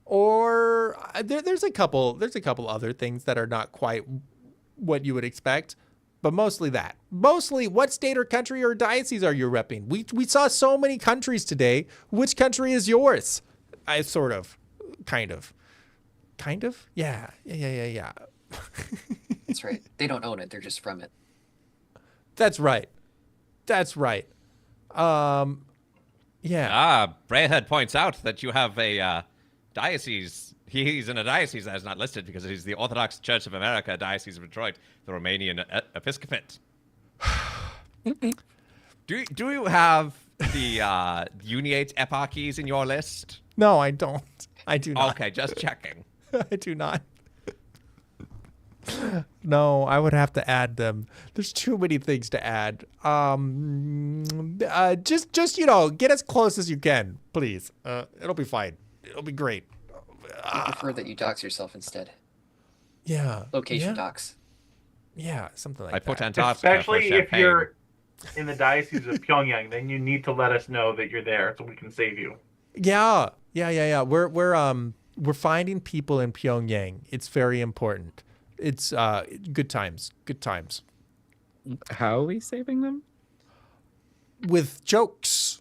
B: Or there's a couple other things that are not quite what you would expect, but mostly that. Mostly, what state or country or diocese are you repping? We saw so many countries today. Which country is yours? Kind of? Yeah.
D: That's right. They don't own it. They're just from it.
B: That's right. Yeah.
C: Brayhead points out that you have a diocese. He's in a diocese that is not listed because he's the Orthodox Church of America, Diocese of Detroit, the Romanian Episcopate. Do you have the Uniate eparchies in your list?
B: No, I don't. I do not.
C: Okay, just checking.
B: I do not. No, I would have to add them. There's too many things to add. Just get as close as you can, please. It'll be fine. It'll be great.
D: I prefer that you dox yourself instead.
B: Yeah.
D: Location dox.
B: Yeah, something like
C: I
B: that.
C: put Antarctica
E: Especially
C: for
E: if
C: champagne.
E: you're in the Diocese of Pyongyang, then you need to let us know that you're there so we can save you.
B: Yeah. We're finding people in Pyongyang. It's very important. It's good times.
A: How are we saving them?
B: With jokes.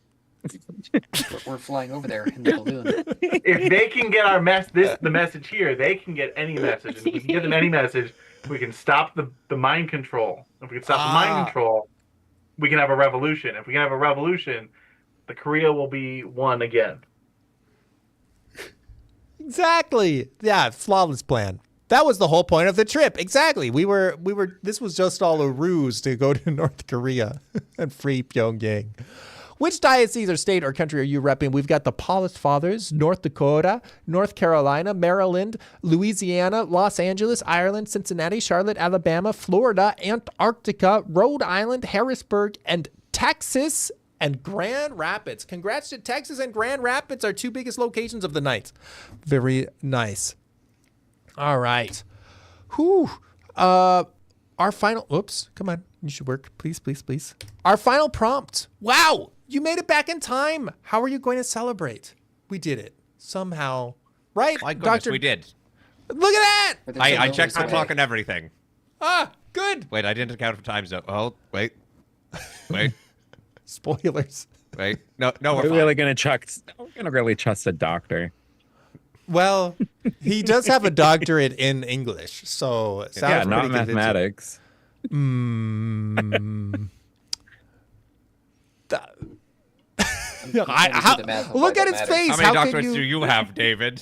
D: We're flying over there in the balloon.
E: If they can get the message here, they can get any message. And if we can get them any message, we can stop the mind control. If we can stop the mind control, we can have a revolution. If we can have a revolution, the Korea will be won again.
B: Exactly. Yeah, flawless plan. That was the whole point of the trip. Exactly. This was just all a ruse to go to North Korea and free Pyongyang. Which diocese or state or country are you repping? We've got the Paulist Fathers, North Dakota, North Carolina, Maryland, Louisiana, Los Angeles, Ireland, Cincinnati, Charlotte, Alabama, Florida, Antarctica, Rhode Island, Harrisburg, and Texas and Grand Rapids. Congrats to Texas and Grand Rapids, our 2 biggest locations of the night. Very nice. All right. Whew. Our final, oops, come on. You should work. Please. Our final prompt. Wow. You made it back in time. How are you going to celebrate? We did it. Somehow. Right?
C: My goodness, we did.
B: Look at that.
C: I checked the clock and everything.
B: Good.
C: Wait, I didn't account for time zone. Oh, wait.
B: Spoilers.
C: Wait. No, we're
A: We're
C: fine.
A: really gonna really trust a doctor.
B: Well, he does have a doctorate in English, so it sounds
A: Yeah, not
B: pretty convincing.
A: mathematics.
B: Look at his face.
C: How many
B: can
C: doctorates do you have, David?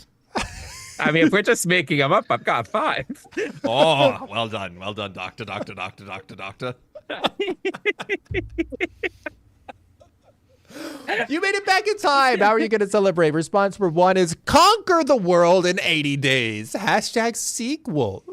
A: I mean, if we're just making them up, I've got 5.
C: Oh, well done, doctor.
B: You made it back in time. How are you going to celebrate? Response for 1 is conquer the world in 80 days. Hashtag sequel.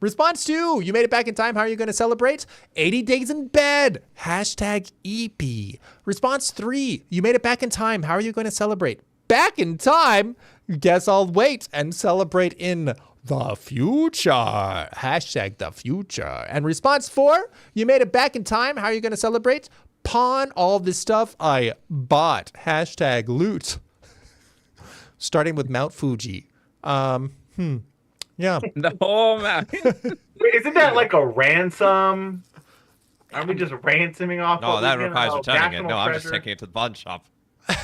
B: Response 2, you made it back in time. How are you going to celebrate? 80 days in bed. Hashtag EP. Response 3, you made it back in time. How are you going to celebrate? Back in time? Guess I'll wait and celebrate in the future. Hashtag the future. And response 4, you made it back in time. How are you going to celebrate? Pawn all the stuff I bought. Hashtag loot. Starting with Mount Fuji. Yeah.
A: The whole map.
E: Wait, isn't that like a ransom? Aren't we just ransoming off?
C: No,
E: what
C: that
E: we
C: requires
E: know,
C: returning it.
E: national
C: No, I'm just
E: treasure?
C: taking it to the pawn shop.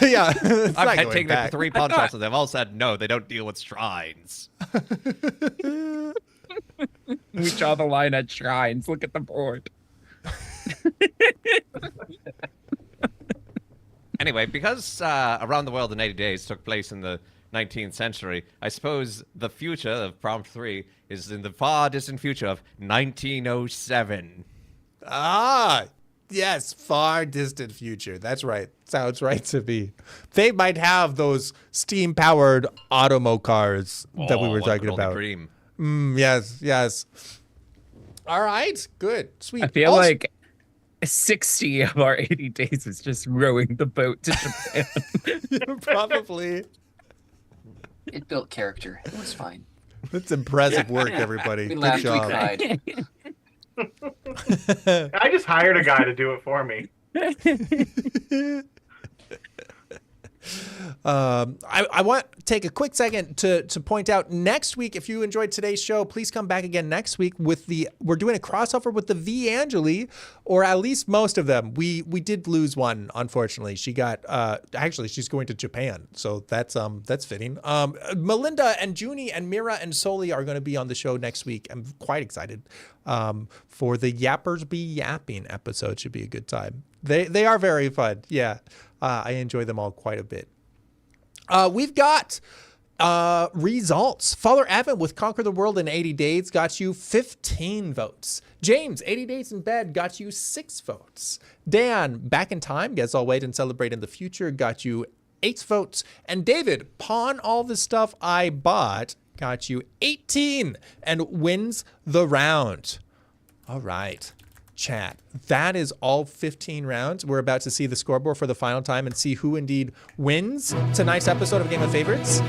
B: Yeah, it's
C: I've
B: not
C: had
B: going
C: taken it
B: back.
C: to 3 pawn shops, and they've all said no. They don't deal with shrines.
A: We draw the line at shrines. Look at the board.
C: Anyway, because Around the World in 80 Days took place in the 19th century, I suppose the future of Prompt 3 is in the far distant future of 1907.
B: Ah, yes, far distant future. That's right. Sounds right to me. They might have those steam-powered automo cars that we were
C: one
B: talking
C: could only
B: about.
C: dream.
B: Yes. All right, good, sweet.
A: I feel
B: Also-
A: like 60 of our 80 days is just rowing the boat to Japan.
B: probably.
D: It built character. It was fine.
B: That's impressive work, everybody.
D: We
B: Good
D: laughed, we
B: job.
D: cried.
E: I just hired a guy to do it for me.
B: I want to take a quick second to point out next week, if you enjoyed today's show, please come back again next week we're doing a crossover with the V Angeli, or at least most of them. We did lose one, unfortunately. She got actually she's going to Japan, so that's fitting. Melinda and Junie and Mira and Soli are going to be on the show next week. I'm quite excited for the Yappers Be Yapping episode. Should be a good time. They are very fun. Yeah. I enjoy them all quite a bit. We've got results. Father Evan with Conquer the World in 80 Days got you 15 votes. James, 80 Days in Bed got you 6 votes. Dan, Back in Time, Guess I'll Wait and Celebrate in the Future got you 8 votes. And David, Pawn All the Stuff I Bought got you 18 and wins the round. All right. Chat. That is all 15 rounds. We're about to see the scoreboard for the final time and see who indeed wins tonight's episode of Game of Favorites.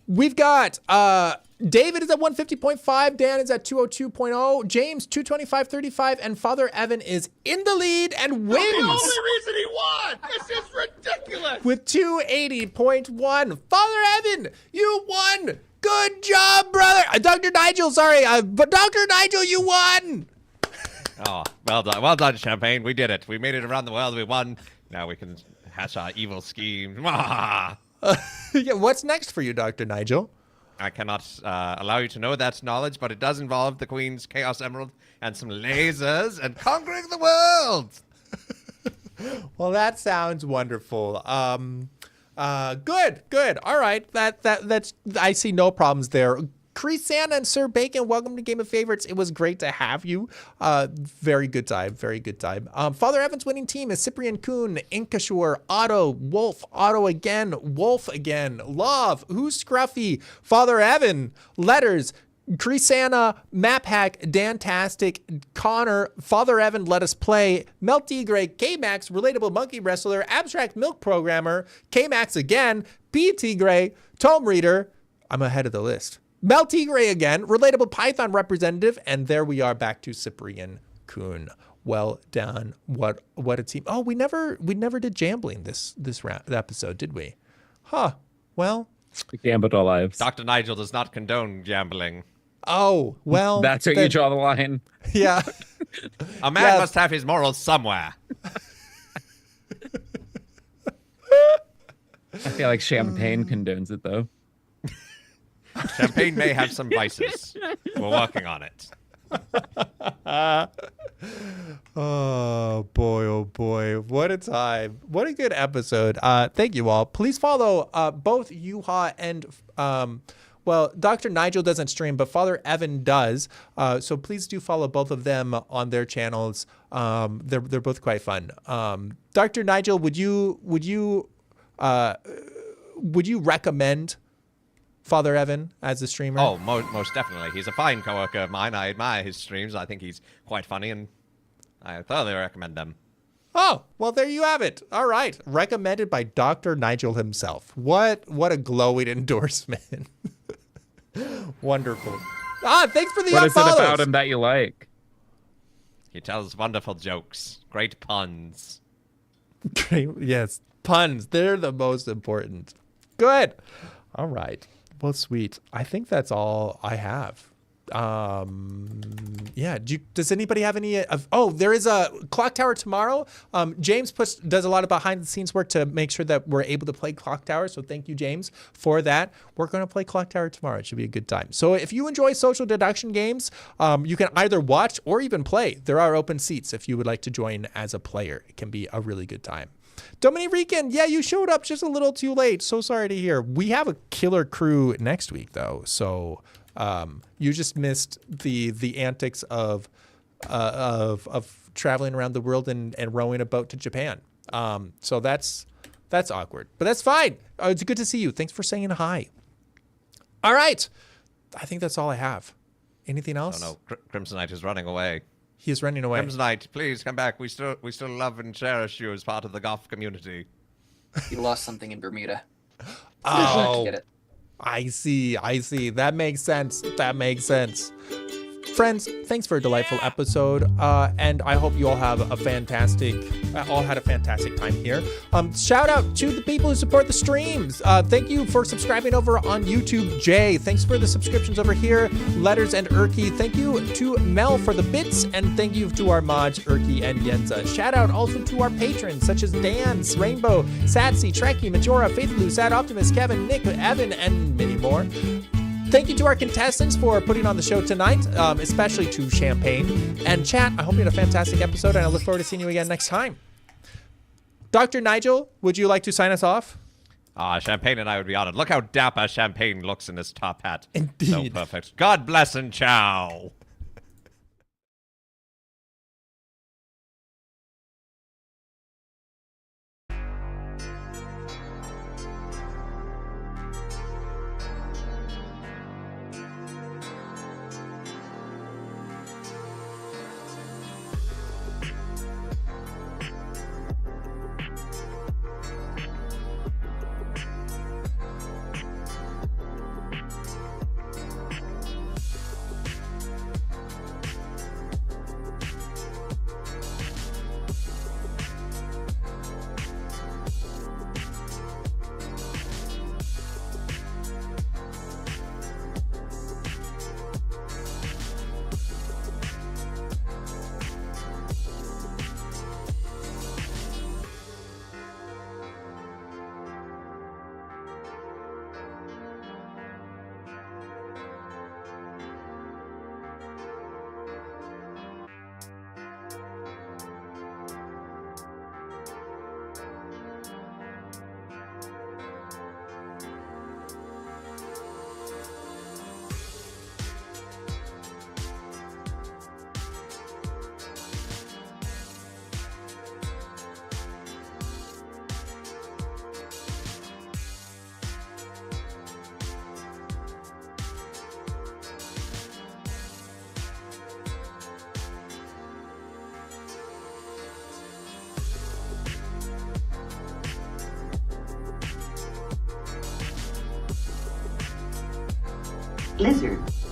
B: We've got David is at 150.5, Dan is at 202.0, James 225.35, and Father Evan is in the lead and wins.
C: The only reason he won! This is ridiculous!
B: With 280.1. Father Evan, you won! Good job, brother! Dr. Nigel, sorry, but Dr. Nigel, you won!
C: Oh, well done. Well done, Champagne. We did it. We made it around the world. We won. Now we can hatch our evil scheme.
B: Yeah, what's next for you, Dr. Nigel?
C: I cannot allow you to know that knowledge, but it does involve the Queen's Chaos Emerald and some lasers and conquering the world.
B: Well, that sounds wonderful. Good. All right. That's I see no problems there. Chris Santa and Sir Bacon, welcome to Game of Favorites. It was great to have you. Very good time. Father Evan's winning team is Cyprian Kuhn, Inkashur, Otto, Wolf again, Love, Who's Scruffy, Father Evan, Letters, Chris Santa, Map Hack, Dantastic, Connor, Father Evan, Let Us Play, Melt Tigre, K-Max, Relatable Monkey Wrestler, Abstract Milk Programmer, K-Max again, P. Tigre, Tome Reader. I'm ahead of the list. Mel Tigre again, Relatable Python Representative, and there we are back to Cyprian Kuhn. Well done. What a team. Oh, we never did Jambling this episode, did we? Huh. Well,
A: We gambled our lives.
C: Dr. Nigel does not condone gambling.
B: oh, well.
A: That's where you draw the line.
B: Yeah.
C: A man
B: Yeah.
C: must have his morals somewhere.
A: I feel like Champagne condones it, though.
C: Champagne may have some vices. We're working on it.
B: Oh boy. What a time. What a good episode. Thank you all. Please follow both Yuha and Dr. Nigel doesn't stream, but Father Evan does. So please do follow both of them on their channels. They're both quite fun. Dr. Nigel, would you recommend Father Evan as a streamer?
C: Oh, most definitely. He's a fine coworker of mine. I admire his streams. I think he's quite funny, and I thoroughly recommend them.
B: Oh, well, there you have it. All right. Recommended by Dr. Nigel himself. What a glowing endorsement. Wonderful. Thanks for the
A: What is it
B: unfollows.
A: about him that you like?
C: He tells wonderful jokes, great puns.
B: Great. Yes. Puns, they're the most important. Good. All right. Well, sweet. I think that's all I have. Yeah. Does anybody have any? There is a Clock Tower tomorrow. James does a lot of behind the scenes work to make sure that we're able to play Clock Tower. So thank you, James, for that. We're going to play Clock Tower tomorrow. It should be a good time. So if you enjoy social deduction games, you can either watch or even play. There are open seats if you would like to join as a player. It can be a really good time. Dominican, yeah, you showed up just a little too late. So sorry to hear. We have a killer crew next week, though. So you just missed the antics of traveling around the world and rowing a boat to Japan. So that's awkward, but that's fine. It's good to see you. Thanks for saying hi. All right, I think that's all I have. Anything else?
C: Oh no, Crimsonite is running away.
B: He is running away.
C: Crimsonite, please come back. We still love and cherish you as part of the goth community.
D: You lost something in Bermuda.
B: Oh,
D: Get it.
B: I see. That makes sense. Friends, thanks for a delightful episode, and I hope you all have a fantastic time here. Shout out to the people who support the streams. Thank you for subscribing over on YouTube, Jay. Thanks for the subscriptions over here, Letters and Erky. Thank you to Mel for the bits, and thank you to our mods, Erky and Yenza. Shout out also to our patrons, such as Dance, Rainbow, Satsy, Trekkie, Majora, Faithloo, Sad Optimist, Kevin, Nick, Evan, and many more. Thank you to our contestants for putting on the show tonight, especially to Champagne. And chat, I hope you had a fantastic episode, and I look forward to seeing you again next time. Dr. Nigel, would you like to sign us off?
C: Champagne and I would be honored. Look how dapper Champagne looks in this top hat.
B: Indeed.
C: So perfect. God bless and ciao.
F: Lizard.